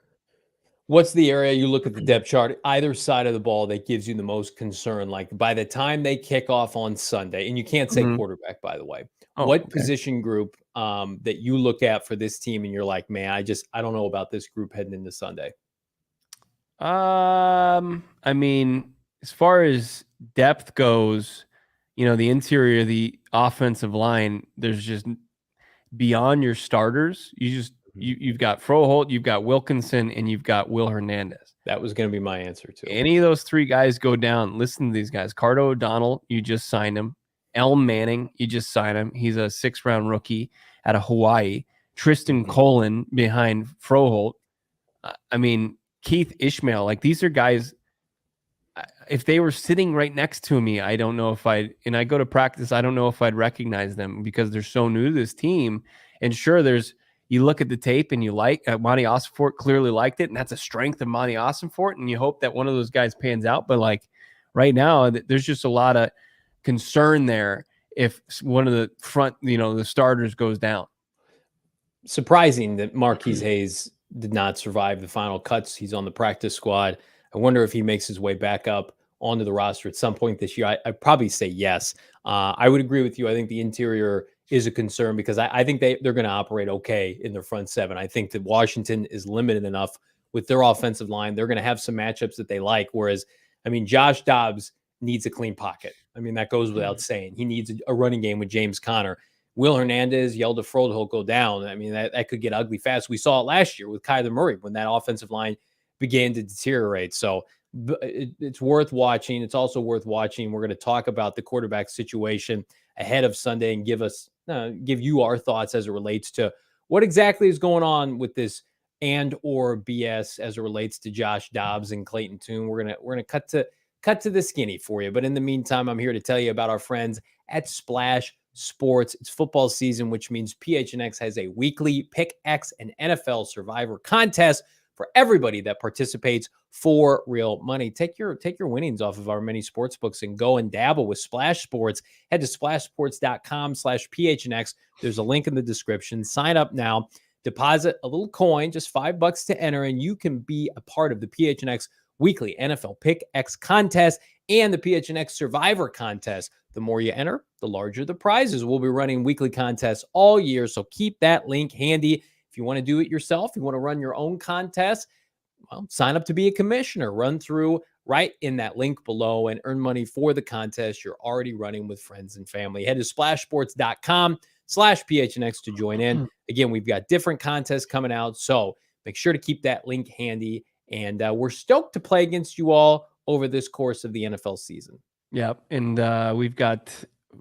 What's the area you look at the depth chart, either side of the ball, that gives you the most concern? Like by the time they kick off on Sunday, and you can't say quarterback, by the way, what position group that you look at for this team and you're like, man, I don't know about this group heading into Sunday? I mean, as far as depth goes, the interior of the offensive line, there's just beyond your starters, you've got Froholt, you've got Wilkinson, and you've got Will Hernandez. That was going to be my answer too. Any of those three guys go down, listen to these guys. Carter O'Donnell, you just signed him. Elm Manning, you just signed him. He's a 6th-round rookie out of Hawaii. Tristan Colin behind Froholt. I mean, Keith Ishmael, like these are guys, if they were sitting right next to me, I don't know if I go to practice, I don't know if I'd recognize them because they're so new to this team. And sure, you look at the tape and you like Monty Ossenfort clearly liked it, and that's a strength of Monty Ossenfort, and you hope that one of those guys pans out. But like right now, there's just a lot of concern there if one of the front, the starters goes down. Surprising that Marquise Hayes did not survive the final cuts. He's on the practice squad. I wonder if he makes his way back up onto the roster at some point this year. I'd probably say yes. I would agree with you. I think the interior is a concern because I think they're going to operate okay in their front seven. I think that Washington is limited enough with their offensive line. They're going to have some matchups that they like. Whereas, I mean, Josh Dobbs needs a clean pocket. I mean, that goes without saying. He needs a running game with James Conner. Will Hernandez yelled to Froholt, he'll go down. I mean, that could get ugly fast. We saw it last year with Kyler Murray when that offensive line began to deteriorate. So it's worth watching. It's also worth watching. We're going to talk about the quarterback situation ahead of Sunday and give you our thoughts as it relates to what exactly is going on with this and or BS as it relates to Josh Dobbs and Clayton Tune. We're gonna cut to the skinny for you. But in the meantime, I'm here to tell you about our friends at Splash Sports. It's football season, which means PHNX has a weekly Pick X and NFL Survivor contest for everybody that participates for real money. Take your winnings off of our many sports books and go and dabble with Splash Sports. Head to splashsports.com/PHNX. There's a link in the description. Sign up now. Deposit a little coin, just $5 to enter, and you can be a part of the PHNX weekly NFL Pick X contest and the PHNX Survivor contest. The more you enter, the larger the prizes. We'll be running weekly contests all year, so keep that link handy. If you want to do it yourself, you want to run your own contest, well, sign up to be a commissioner. Run through right in that link below and earn money for the contest you're already running with friends and family. Head to splashsports.com/PHNX to join in. Again, we've got different contests coming out, so make sure to keep that link handy. And we're stoked to play against you all over this course of the NFL season. Yep. And we've got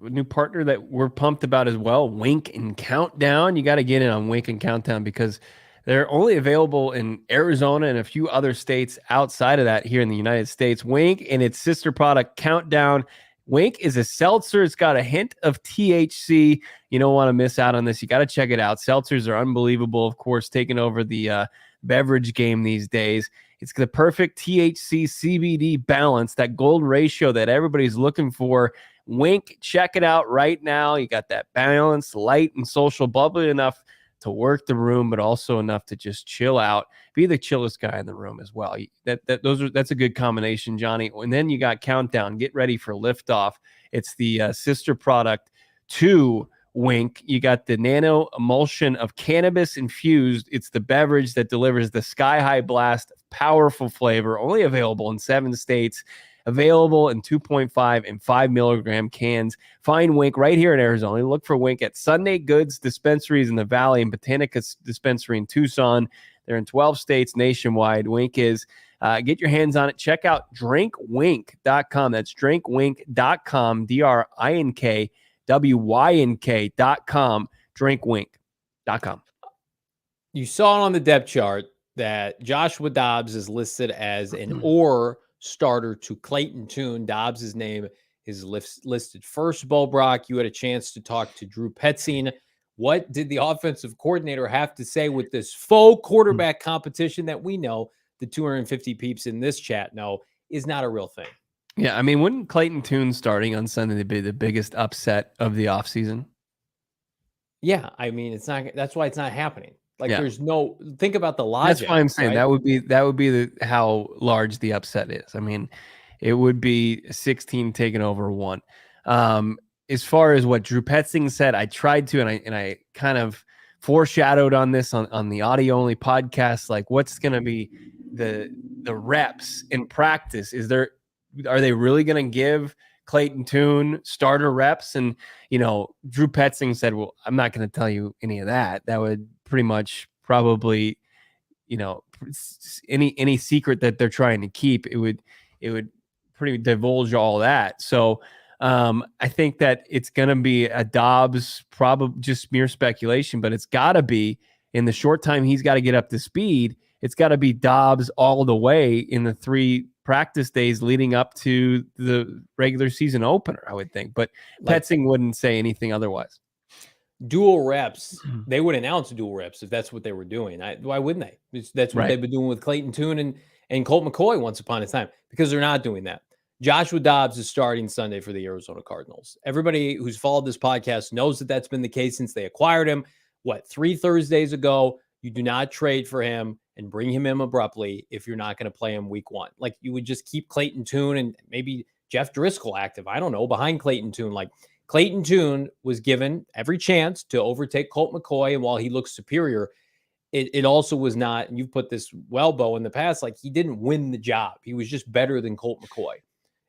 a new partner that we're pumped about as well, Wink and Countdown. You got to get in on Wink and Countdown because they're only available in Arizona and a few other states outside of that here in the United States. Wink and its sister product, Countdown. Wink is a seltzer. It's got a hint of THC. You don't want to miss out on this. You got to check it out. Seltzers are unbelievable, of course, taking over the beverage game these days. It's the perfect THC CBD balance, that gold ratio that everybody's looking for. Wink, check it out right now. You got that balance, light and social, bubbly enough to work the room, but also enough to just chill out. Be the chillest guy in the room as well. That's a good combination, Johnny. And then you got Countdown. Get ready for liftoff. It's the sister product to Wink. You got the nano emulsion of cannabis infused. It's the beverage that delivers the sky-high blast of powerful flavor, only available in 7 states, available in 2.5 and 5 milligram cans. Find Wink right here in Arizona. Look for Wink at Sunday Goods dispensaries in the Valley and Botanica dispensary in Tucson. They're in 12 states nationwide. Wink is. Get your hands on it. Check out drinkwink.com. That's drinkwink.com, DRINKWYNK.com, drinkwink.com. You saw it on the depth chart that Joshua Dobbs is listed as an or starter to Clayton Tune. Dobbs' name is listed first. Bo Brock, you had a chance to talk to Drew Petzing. What did the offensive coordinator have to say with this faux quarterback competition that we know the 250 peeps in this chat know is not a real thing. Yeah, I mean, wouldn't Clayton Tune starting on Sunday be the biggest upset of the offseason? Yeah, I mean, it's not. That's why it's not happening. Like, Yeah. there's no. Think about the logic. That's why I'm saying right? that would be how large the upset is. I mean, it would be 16 taking over 1. As far as what Drew Petzing said, I tried to, and I kind of foreshadowed on this on the audio only podcast. Like, what's going to be the reps in practice? Are they really going to give Clayton Tune starter reps? And Drew Petzing said, "Well, I'm not going to tell you any of that. That would pretty much probably, any secret that they're trying to keep. It would pretty divulge all that." So I think that it's going to be a Dobbs, probably just mere speculation, but it's got to be in the short time he's got to get up to speed. It's got to be Dobbs all the way in the 3 practice days leading up to the regular season opener, I would think. But Petzing wouldn't say anything otherwise. Dual reps, they would announce dual reps if that's what they were doing. Why wouldn't they? That's what they've been doing with Clayton Tune and Colt McCoy once upon a time, because they're not doing that. Joshua Dobbs is starting Sunday for the Arizona Cardinals. Everybody who's followed this podcast knows that that's been the case since they acquired him. 3 Thursdays ago? You do not trade for him and bring him in abruptly if you're not going to play him week 1. Like, you would just keep Clayton Tune and maybe Jeff Driscoll active. I don't know, behind Clayton Tune. Like, Clayton Tune was given every chance to overtake Colt McCoy, and while he looks superior, it also was not, and you've put this well, Bo, in the past, like, he didn't win the job. He was just better than Colt McCoy.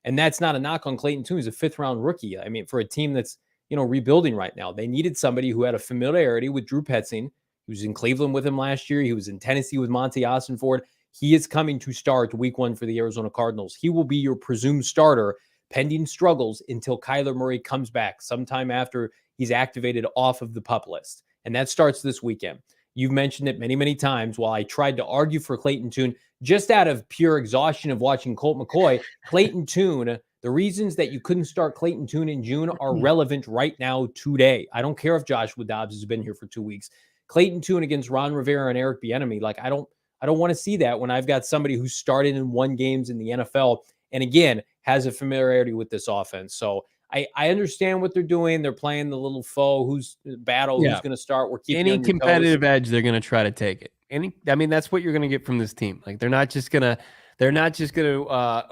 And that's not a knock on Clayton Tune. He's a 5th-round rookie. I mean, for a team that's, rebuilding right now, they needed somebody who had a familiarity with Drew Petzing. He was in Cleveland with him last year. He was in Tennessee with Monty Ossenford. He is coming to start week 1 for the Arizona Cardinals. He will be your presumed starter pending struggles until Kyler Murray comes back sometime after he's activated off of the PUP list. And that starts this weekend. You've mentioned it many, many times. While I tried to argue for Clayton Tune, just out of pure exhaustion of watching Colt McCoy, Clayton Tune, the reasons that you couldn't start Clayton Tune in June are relevant right now today. I don't care if Joshua Dobbs has been here for 2 weeks. Clayton Tune against Ron Rivera and Eric Bieniemy, like, I don't want to see that when I've got somebody who started and won games in the NFL and, again, has a familiarity with this offense. So I understand what they're doing. They're playing the little foe who's battle, who's going to start. We're keeping any competitive edge, they're going to try to take it. I mean, that's what you're going to get from this team. Like, they're not just going to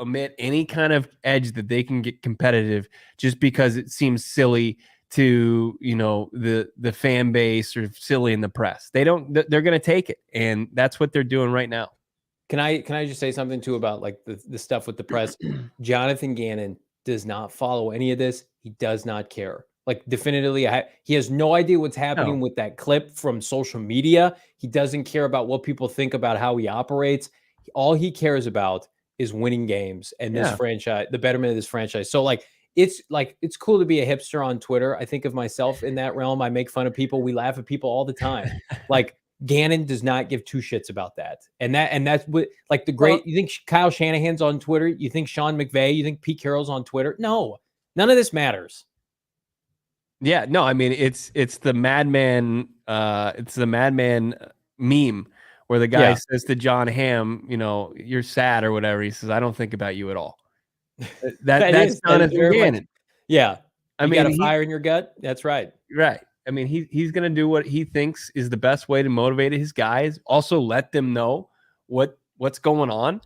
omit any kind of edge that they can get competitive just because it seems silly to the fan base or silly in the press. They're going to take it, and that's what they're doing right now. Can I just say something too about like the stuff with the press? Jonathan Gannon does not follow any of this. He does not care. Like, definitively, he has no idea what's happening with that clip from social media. He doesn't care about what people think about how he operates. All he cares about is winning games and this franchise, the betterment of this franchise. So it's cool to be a hipster on Twitter. I think of myself in that realm. I make fun of people. We laugh at people all the time. Like, Gannon does not give 2 shits about that. And that's what, like, the great, you think Kyle Shanahan's on Twitter? You think Sean McVay? You think Pete Carroll's on Twitter? No, none of this matters. Yeah, no, I mean, it's the madman, meme where the guy says to John Hamm, you're sad or whatever. He says, I don't think about you at all. That's Jonathan Gannon. Yeah. You got a fire in your gut. That's right. Right. I mean, he's going to do what he thinks is the best way to motivate his guys. Also, let them know what's going on,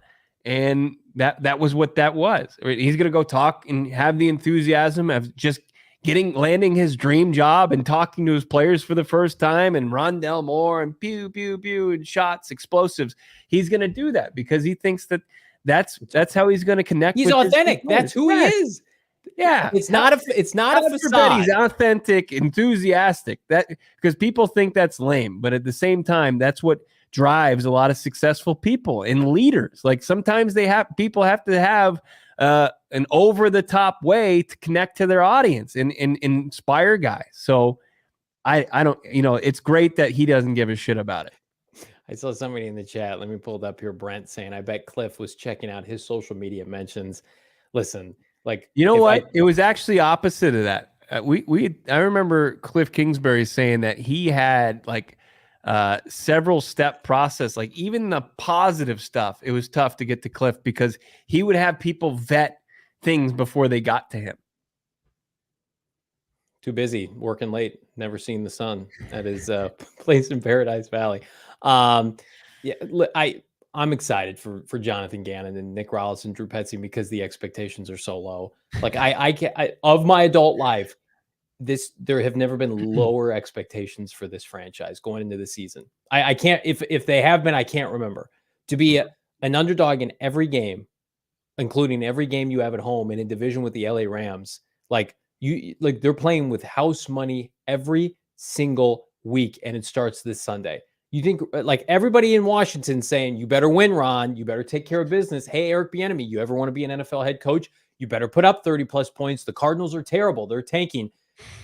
and that was what that was. I mean, he's going to go talk and have the enthusiasm of just landing his dream job and talking to his players for the first time, and Rondell Moore and pew pew pew and shots, explosives. He's going to do that because he thinks that's how he's going to connect. He's authentic. That's who he is. Yeah, it's not a facade. He's authentic, enthusiastic. That because people think that's lame, but at the same time, that's what drives a lot of successful people and leaders. Like, sometimes people have to have an over the top way to connect to their audience and inspire guys. So I don't, it's great that he doesn't give a shit about it. I saw somebody in the chat. Let me pull it up here. Brent saying, I bet Cliff was checking out his social media mentions. Listen. Like, it was actually opposite of that. I remember Cliff Kingsbury saying that he had like several step process. Like even the positive stuff, it was tough to get to Cliff because he would have people vet things before they got to him. Too busy working late, never seen the sun at his place in Paradise Valley. Yeah, I'm excited for Jonathan Gannon and Nick Rallis and Drew Petzing because the expectations are so low. Like I can't, of my adult life, there have never been lower expectations for this franchise going into the season. I can't, if they have been, I can't remember. To be an underdog in every game, including every game you have at home in a division with the LA Rams, like they're playing with house money every single week, and it starts this Sunday. You think like everybody in Washington saying, you better win, Ron, you better take care of business. Hey, Eric Bieniemy, you ever want to be an NFL head coach? You better put up 30 plus points. The Cardinals are terrible. They're tanking.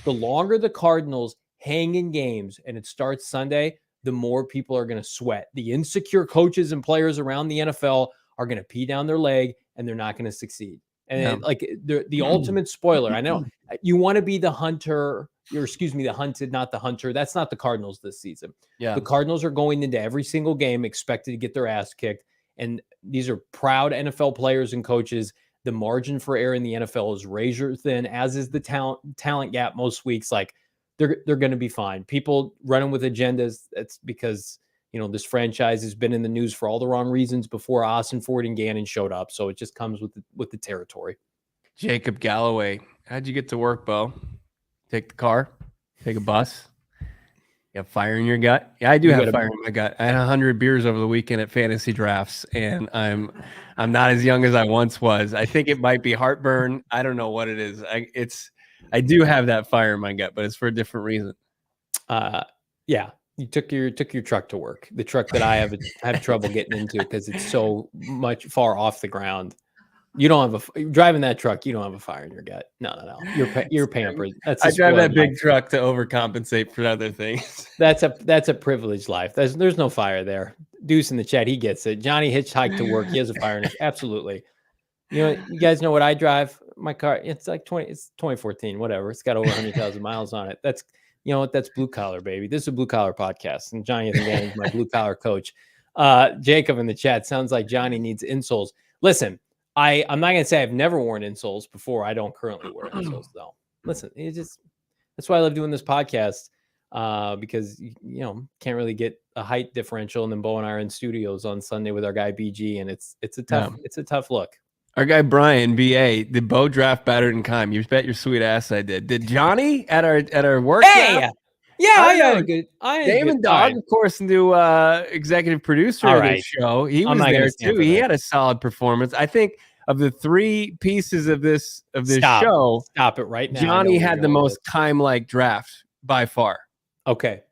The longer the Cardinals hang in games and it starts Sunday, the more people are going to sweat. The insecure coaches and players around the NFL are going to pee down their leg, and they're not going to succeed. And like the ultimate spoiler, I know you want to be the hunter, or excuse me, the hunted, not the hunter. That's not the Cardinals this season. Yeah. The Cardinals are going into every single game expected to get their ass kicked. And these are proud NFL players and coaches. The margin for error in the NFL is razor thin, as is the talent gap most weeks. Like they're going to be fine. People running with agendas. That's because, you know, this franchise has been in the news for all the wrong reasons before Austin Ford and Gannon showed up. So it just comes with the territory. Jacob Galloway, how'd you get to work, Bo? Take the car? Take a bus? You have fire in your gut? Yeah, I do have fire in my gut. I had 100 beers over the weekend at fantasy drafts, and I'm not as young as I once was. I think it might be heartburn. I don't know what it is. I do have that fire in my gut, but it's for a different reason. Yeah. You took your truck to work. The truck that I have trouble getting into because it's so much far off the ground. You don't have driving that truck. You don't have a fire in your gut. No. You're pampered. I drive that big truck to overcompensate for other things. That's a privileged life. There's no fire there. Deuce in the chat, he gets it. Johnny hitchhiked to work. He has a fire in it. Absolutely. You know, you guys know what I drive. My car. It's like 2014. Whatever. It's got over 100,000 miles on it. That's. You know what? That's blue collar, baby. This is a blue collar podcast, and Jonathan Gannon is my blue collar coach. Jacob in the chat sounds like Johnny needs insoles. Listen, I'm not gonna say I've never worn insoles before. I don't currently wear insoles though. Listen, that's why I love doing this podcast because you know can't really get a height differential, and then Bo and I are in studios on Sunday with our guy BG, and it's a tough look. Our guy Brian BA, did Bo draft better than Kime? You bet your sweet ass I did. Did Johnny at our work? Hey, yeah, I had a good. Damon Dog, of course, new executive producer of the show. He was there too. He had a solid performance. I think of the three pieces of this show, stop it right now. Johnny had the most Kime-like draft by far. Okay,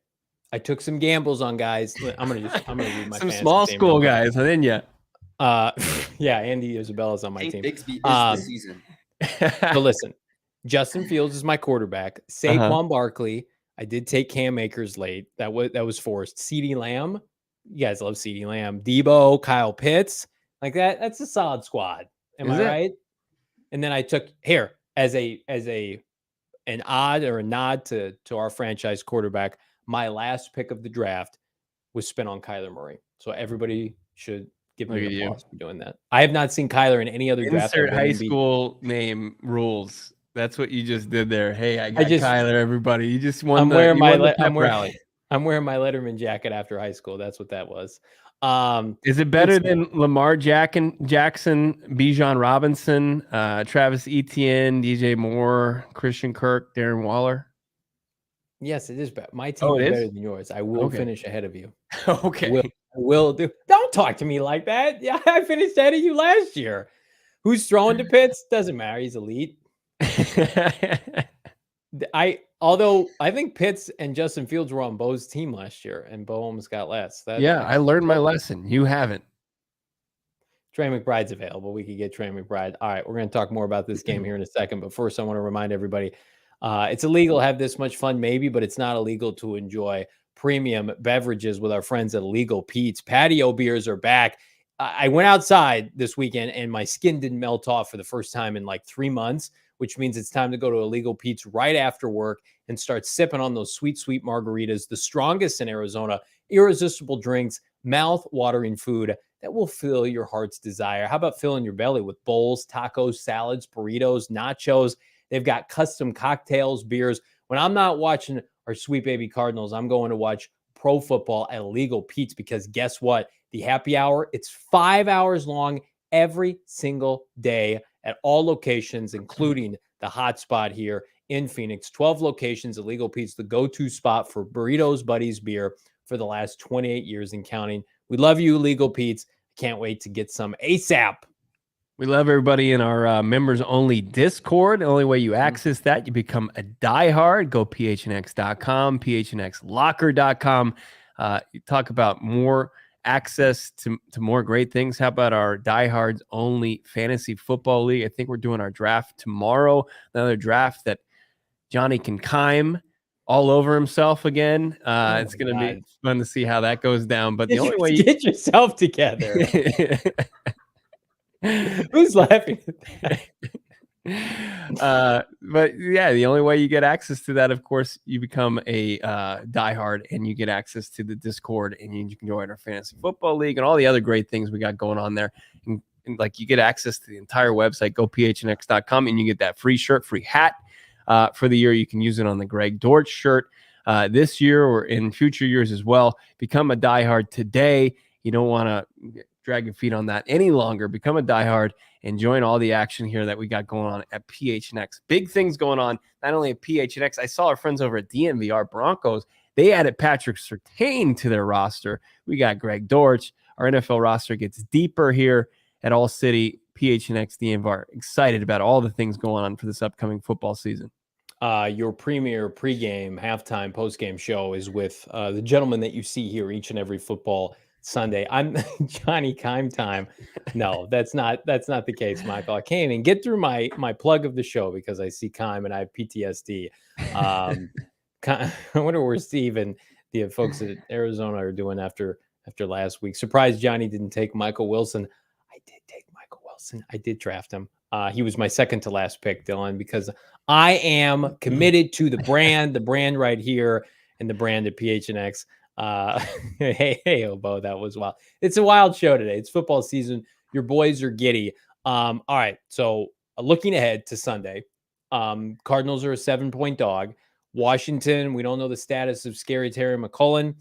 I took some gambles on guys. I'm gonna read my some small school guys, didn't you? Yeah, Andy Isabella's on my team. Bixby is the season. So listen, Justin Fields is my quarterback. Saquon Barkley. I did take Cam Akers late. That was forced. CeeDee Lamb. You guys love CeeDee Lamb. Debo, Kyle Pitts. Like that. That's a solid squad. Am I right? And then I took here as an odd or a nod to our franchise quarterback. My last pick of the draft was spent on Kyler Murray. So everybody should give me an applause for doing that. I have not seen Kyler in any other draft. Insert high school name rules. That's what you just did there. Hey, I got Kyler, everybody. You just won. I'm wearing my Letterman jacket after high school. That's what that was. Is it better than Lamar Jackson, Bijan Robinson, Travis Etienne, DJ Moore, Christian Kirk, Darren Waller? Yes, it is better. My team is better than yours. I will finish ahead of you. Okay. Will do. Don't talk to me like that. Yeah, I finished ahead of you last year. Who's throwing to Pitts? Doesn't matter. He's elite. Although I think Pitts and Justin Fields were on Bo's team last year, and Bo almost got less. I learned my lesson. You haven't. Trey McBride's available. We could get Trey McBride. All right, we're going to talk more about this game here in a second. But first, I want to remind everybody, it's illegal to have this much fun, maybe, but it's not illegal to enjoy premium beverages with our friends at Illegal Pete's. Patio beers are back. I went outside this weekend and my skin didn't melt off for the first time in like 3 months which means it's time to go to Illegal Pete's right after work and start sipping on those sweet, sweet margaritas, the strongest in Arizona, irresistible drinks, mouth-watering food that will fill your heart's desire. How about filling your belly with bowls, tacos, salads, burritos, nachos? They've got custom cocktails, beers. When I'm not watching our sweet baby Cardinals, I'm going to watch pro football at Illegal Pete's, because guess what? The happy hour, it's 5 hours long every single day at all locations, including the hot spot here in Phoenix. 12 locations. Illegal Pete's, the go-to spot for burritos, buddies, beer for the last 28 years and counting. We love you, Illegal Pete's. Can't wait to get some ASAP. We love everybody in our members-only Discord. The only way you access that, you become a diehard. Go PHNX.com, PHNXlocker.com. You talk about more access to more great things. How about our diehards only fantasy football league? I think we're doing our draft tomorrow. Another draft that Johnny can chime all over himself again. It's going to be fun to see how that goes down. But the only way get yourself together. Who's laughing at that? But yeah, the only way you get access to that, of course, you become a diehard and you get access to the Discord, and you can join our fantasy football league and all the other great things we got going on there. And like, you get access to the entire website. Go PHNX.com, and you get that free shirt, free hat for the year. You can use it on the Greg Dortch shirt this year or in future years as well. Become a diehard today. You don't want to drag your feet on that any longer. Become a diehard and join all the action here that we got going on at PHNX. Big things going on, not only at PHNX. I saw our friends over at DNVR Broncos. They added Patrick Surtain to their roster. We got Greg Dortch. Our NFL roster gets deeper here at ALLCITY, PHNX, DNVR. Excited about all the things going on for this upcoming football season. Your premier pregame, halftime, postgame show is with the gentleman that you see here each and every football Sunday. I'm Johnny Kime time. No, that's not the case, Michael. I can't even get through my plug of the show because I see Kime and I have PTSD. I wonder where Steve and the folks at Arizona are doing after last week. Surprised Johnny didn't take Michael Wilson. I did take Michael Wilson. I did draft him. He was my second to last pick, Dylan, because I am committed to the brand right here, and the brand at PHNX. Hey, Obo, that was wild. It's a wild show today. It's football season. Your boys are giddy. All right. So looking ahead to Sunday, Cardinals are a 7-point dog. Washington, we don't know the status of Scary Terry McCullen.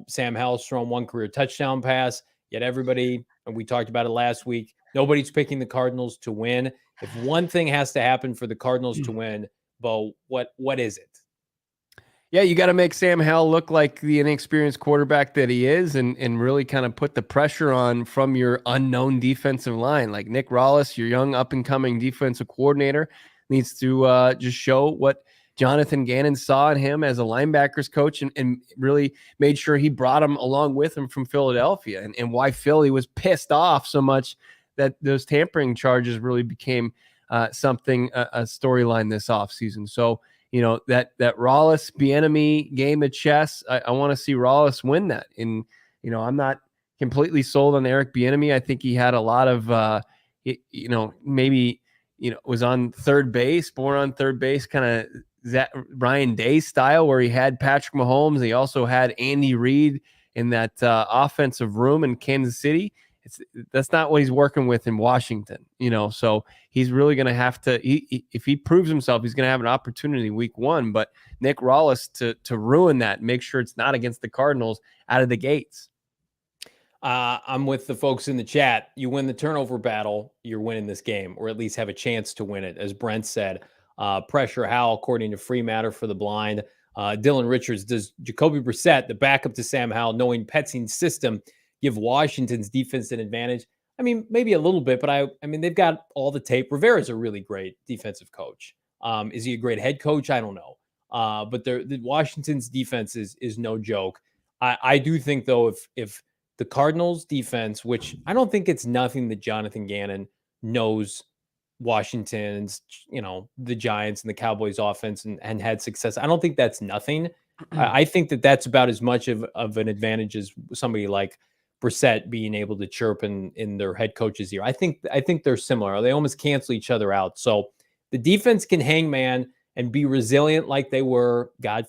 Sam Howell's thrown one career touchdown pass, yet everybody, and we talked about it last week, nobody's picking the Cardinals to win. If one thing has to happen for the Cardinals to win, Bo, what is it? Yeah, you got to make Sam Howell look like the inexperienced quarterback that he is, and really kind of put the pressure on from your unknown defensive line. Like Nick Rallis, your young up-and-coming defensive coordinator, needs to just show what Jonathan Gannon saw in him as a linebackers coach, and really made sure he brought him along with him from Philadelphia, and why Philly was pissed off so much that those tampering charges really became a storyline this offseason. So, you know, that Rallis Bieniemy game of chess, I want to see Rallis win that. And, you know, I'm not completely sold on Eric Bieniemy. I think he had a lot of, maybe, was on third base, born on third base, kind of that Ryan Day style, where he had Patrick Mahomes. He also had Andy Reid in that offensive room in Kansas City. That's not what he's working with in Washington, so he's really going to have to, if he proves himself, he's going to have an opportunity week one, but Nick Rallis to ruin that, make sure it's not against the Cardinals out of the gates. I'm with the folks in the chat. You win the turnover battle, you're winning this game, or at least have a chance to win it. As Brent said, pressure Howell, according to Free Matter for the Blind. Dylan Richards, does Jacoby Brissett, the backup to Sam Howell, knowing Petzine's system, give Washington's defense an advantage? I mean, maybe a little bit, but I mean, they've got all the tape. Rivera's a really great defensive coach. Is he a great head coach? I don't know. But the Washington's defense is no joke. I do think, though, if the Cardinals defense, which I don't think it's nothing that Jonathan Gannon knows Washington's, the Giants and the Cowboys offense and had success. I don't think that's nothing. I think that's about as much of an advantage as somebody like Brissett being able to chirp in their head coach's ear. I think they're similar. They almost cancel each other out. So the defense can hang man and be resilient like they were, God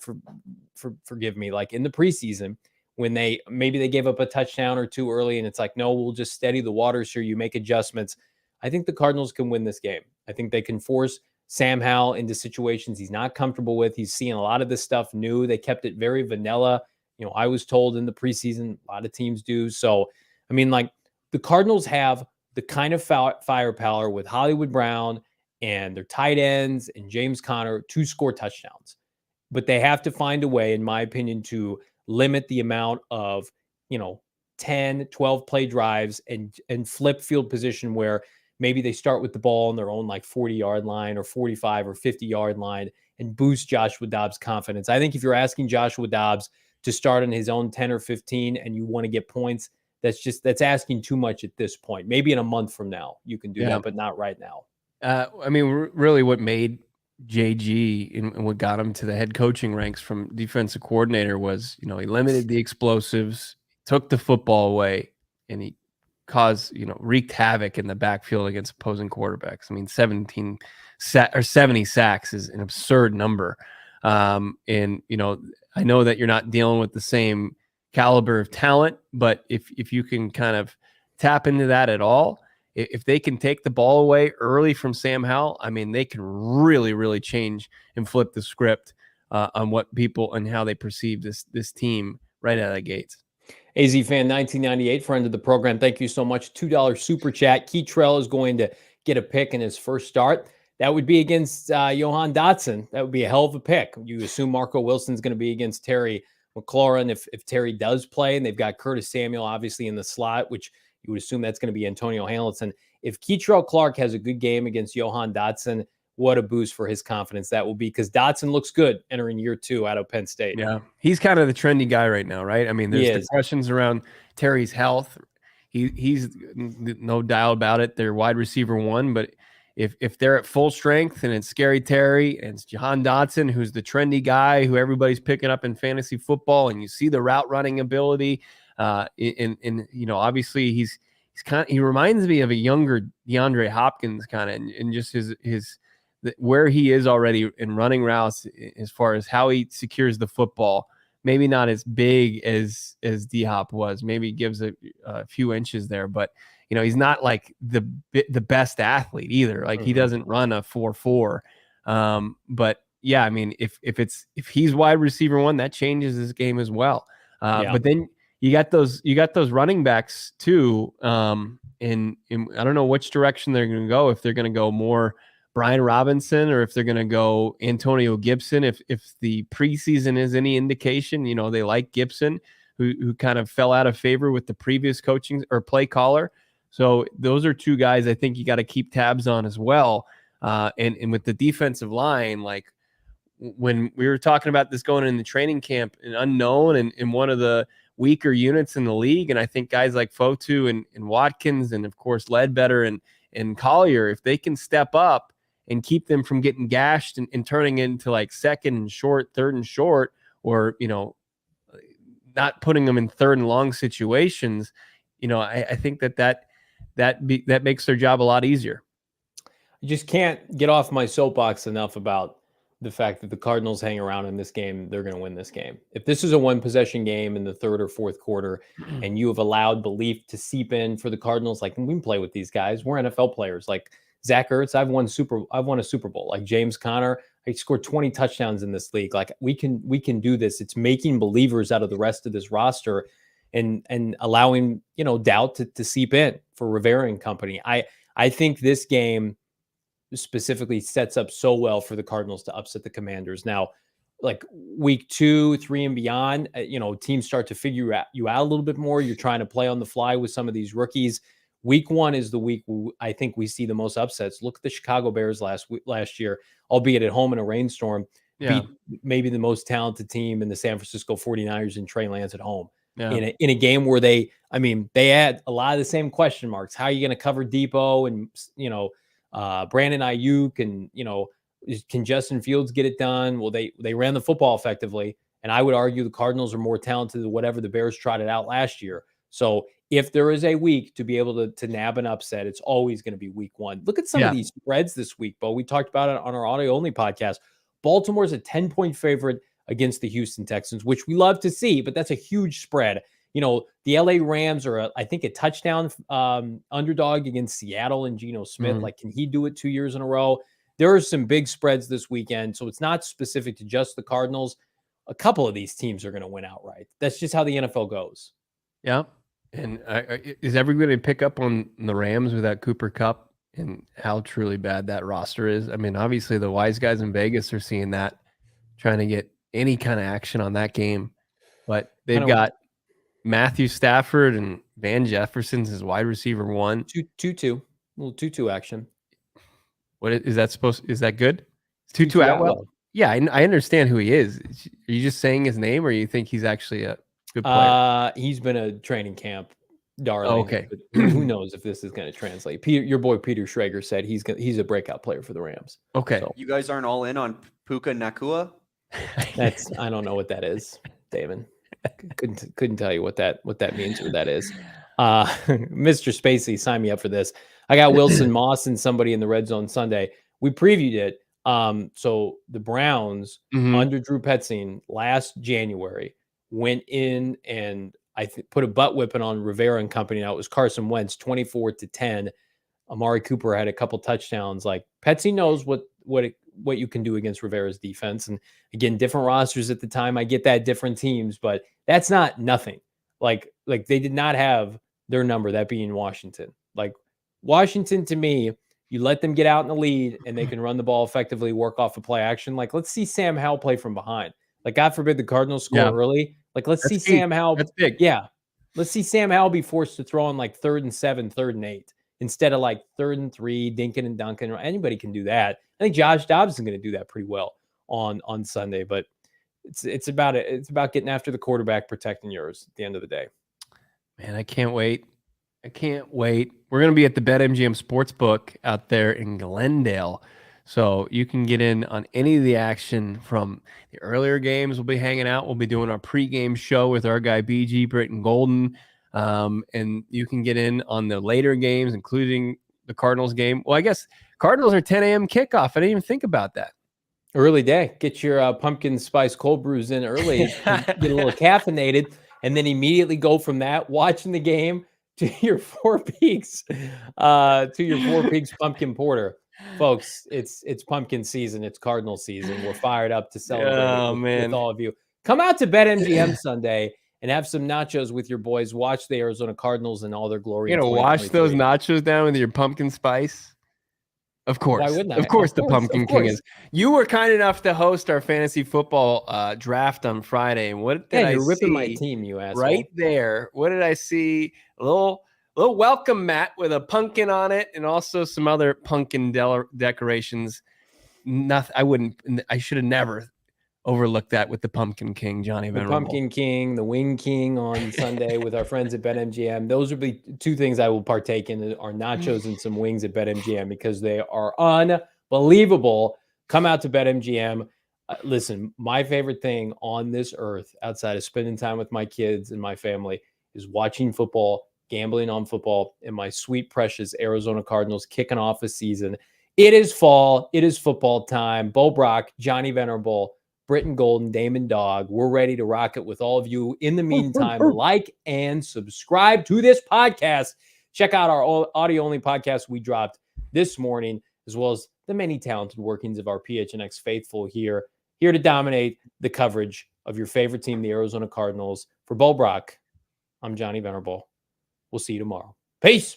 forgive me, like in the preseason when maybe they gave up a touchdown or two early and it's like, no, we'll just steady the waters here. You make adjustments. I think the Cardinals can win this game. I think they can force Sam Howell into situations he's not comfortable with. He's seeing a lot of this stuff new. They kept it very vanilla. I was told in the preseason, a lot of teams do. So, I mean, like the Cardinals have the kind of firepower with Hollywood Brown and their tight ends and James Conner to score touchdowns. But they have to find a way, in my opinion, to limit the amount of, 10, 12 play drives and flip field position where maybe they start with the ball on their own like 40-yard line or 45 or 50-yard line and boost Joshua Dobbs' confidence. I think if you're asking Joshua Dobbs to start on his own 10 or 15 and you want to get points, that's asking too much at this point. Maybe in a month from now you can do that, but not right now. I mean, really what made JG and what got him to the head coaching ranks from defensive coordinator was, he limited the explosives, took the football away, and he wreaked havoc in the backfield against opposing quarterbacks. I mean, 70 sacks is an absurd number. And, I know that you're not dealing with the same caliber of talent, but if you can kind of tap into that at all, if they can take the ball away early from Sam Howell, I mean, they can really, really change and flip the script on what people and how they perceive this team right out of the gates. AZ Fan 1998, friend of the program, thank you so much. $2 super chat. Keytrell is going to get a pick in his first start. That would be against Johan Dotson. That would be a hell of a pick. You assume Marco Wilson's going to be against Terry McLaurin if Terry does play, and they've got Curtis Samuel obviously in the slot, which you would assume that's going to be Antonio Hamilton. If Keytrell Clark has a good game against Johan Dotson, what a boost for his confidence that will be, because Dotson looks good entering year 2 out of Penn State. Yeah, he's kind of the trendy guy right now, right? I mean, there's the questions around Terry's health. He's no doubt about it. They're wide receiver 1, but if they're at full strength and it's Scary Terry and it's Jahan Dotson, who's the trendy guy who everybody's picking up in fantasy football, and you see the route running ability, obviously he reminds me of a younger DeAndre Hopkins kind of, and just his where he is already in running routes as far as how he secures the football. Maybe not as big as D-Hop was. Maybe gives a few inches there, but he's not like the best athlete either. Like he doesn't run a 4.4. But yeah, I mean, if he's wide receiver 1, that changes his game as well. But then you got those running backs too. And I don't know which direction they're going to go. If they're going to go more Brian Robinson or if they're going to go Antonio Gibson. If the preseason is any indication, they like Gibson, who kind of fell out of favor with the previous coaching or play caller. So those are two guys I think you got to keep tabs on as well. And with the defensive line, like when we were talking about this going in the training camp, an unknown and one of the weaker units in the league. And I think guys like Fotu and Watkins and, of course, Ledbetter and Collier, if they can step up and keep them from getting gashed and turning into like second and short, third and short, or, not putting them in third and long situations, I think that makes their job a lot easier. I just can't get off my soapbox enough about the fact that the Cardinals hang around in this game. They're going to win this game. If this is a 1-possession game in the third or fourth quarter and you have allowed belief to seep in for the Cardinals, like we can play with these guys. We're NFL players. Like Zach Ertz, I've won a Super Bowl. Like James Conner, I scored 20 touchdowns in this league. Like we can do this. It's making believers out of the rest of this roster and allowing, doubt to seep in for Rivera and company. I think this game specifically sets up so well for the Cardinals to upset the Commanders. Now, like week 2, 3 and beyond, teams start to figure you out a little bit more. You're trying to play on the fly with some of these rookies. Week 1 is the week I think we see the most upsets. Look at the Chicago Bears last year, albeit at home in a rainstorm, beat maybe the most talented team in the San Francisco 49ers and Trey Lance at home. Yeah. In a game where they had a lot of the same question marks. How are you going to cover Depot and, Brandon Ayuk and, can Justin Fields get it done? Well, they ran the football effectively. And I would argue the Cardinals are more talented than whatever the Bears trotted out last year. So if there is a week to be able to nab an upset, it's always going to be week 1. Look at some of these spreads this week, Bo. We talked about it on our audio only podcast. Baltimore's a 10-point favorite against the Houston Texans, which we love to see, but that's a huge spread. You know, the LA Rams are, I think, a touchdown underdog against Seattle and Geno Smith. Like, can he do it 2 years in a row? There are some big spreads this weekend, so it's not specific to just the Cardinals. A couple of these teams are going to win outright. That's just how the NFL goes. Yeah. And is everybody pick up on the Rams without Cooper Kupp and how truly bad that roster is? I mean, obviously the wise guys in Vegas are seeing that, trying to get any kind of action on that game. But they've got Matthew Stafford and Van Jefferson's his wide receiver 1. 2-2. Little 2-2 action. What is that supposed? Is that good? 2-2 Atwell. Yeah, I understand who he is. Are you just saying his name, or you think he's actually a good player? He's been a training camp darling. Oh, okay. Who knows if this is going to translate? Your boy Peter Schrager said he's a breakout player for the Rams. Okay. So, you guys aren't all in on Puka Nacua? I don't know what that is, David. Couldn't tell you what that means or that is. Mr. Spacey, sign me up for this. I got Wilson Moss and somebody in the red zone Sunday. We previewed it. So the Browns under Drew Petzing last January went in and put a butt whipping on Rivera and company. Now it was Carson Wentz 24-10. Amari Cooper had a couple touchdowns. Like, Petzing knows what you can do against Rivera's defense. And again, different rosters at the time. I get that, different teams, but that's not nothing. Like they did not have their number, that being Washington. Like, Washington, to me, you let them get out in the lead and they can run the ball effectively, work off a play action. Like, let's see Sam Howell play from behind. Like, God forbid the Cardinals score early. Like, let's see Sam Howell. That's big. Yeah. Let's see Sam Howell be forced to throw on like 3rd and 7, 3rd and 8 instead of like 3rd and 3, dinking and dunking. Anybody can do that. I think Josh Dobbs is going to do that pretty well on Sunday, but it's about it. It's about getting after the quarterback, protecting yours at the end of the day. Man, I can't wait. We're going to be at the BetMGM Sportsbook out there in Glendale. So you can get in on any of the action from the earlier games. We'll be hanging out. We'll be doing our pregame show with our guy BG, Britton Golden. And you can get in on the later games, including the Cardinals game. Well, I guess Cardinals are 10 a.m. kickoff. I didn't even think about that. Early day. Get your pumpkin spice cold brews in early. Get a little caffeinated, and then immediately go from that, watching the game, to your Four Peaks pumpkin porter. Folks, it's pumpkin season. It's Cardinal season. We're fired up to celebrate with all of you. Come out to BetMGM Sunday and have some nachos with your boys. Watch the Arizona Cardinals in all their glory. You're going to wash those nachos down with your pumpkin spice? Of course. Why wouldn't I? Of course, the Pumpkin King is. You were kind enough to host our fantasy football draft on Friday. And what did I see? You're ripping my team, you asshole. Right there. What did I see? A little welcome mat with a pumpkin on it, and also some other pumpkin decorations. Nothing. I should have never overlooked that with the Pumpkin King, Johnny Venerable. The Pumpkin King, the Wing King on Sunday with our friends at BetMGM. Those would be two things I will partake in, are nachos and some wings at BetMGM, because they are unbelievable. Come out to BetMGM. Listen, my favorite thing on this earth, outside of spending time with my kids and my family, is watching football, gambling on football, and my sweet, precious Arizona Cardinals kicking off a season. It is fall. It is football time. Bo Brock, Johnny Venerable, Britton Golden, Damon Dog. We're ready to rock it with all of you. In the meantime, like and subscribe to this podcast. Check out our audio-only podcast we dropped this morning, as well as the many talented workings of our PHNX faithful here to dominate the coverage of your favorite team, the Arizona Cardinals. For Bo Brock, I'm Johnny Venerable. We'll see you tomorrow. Peace.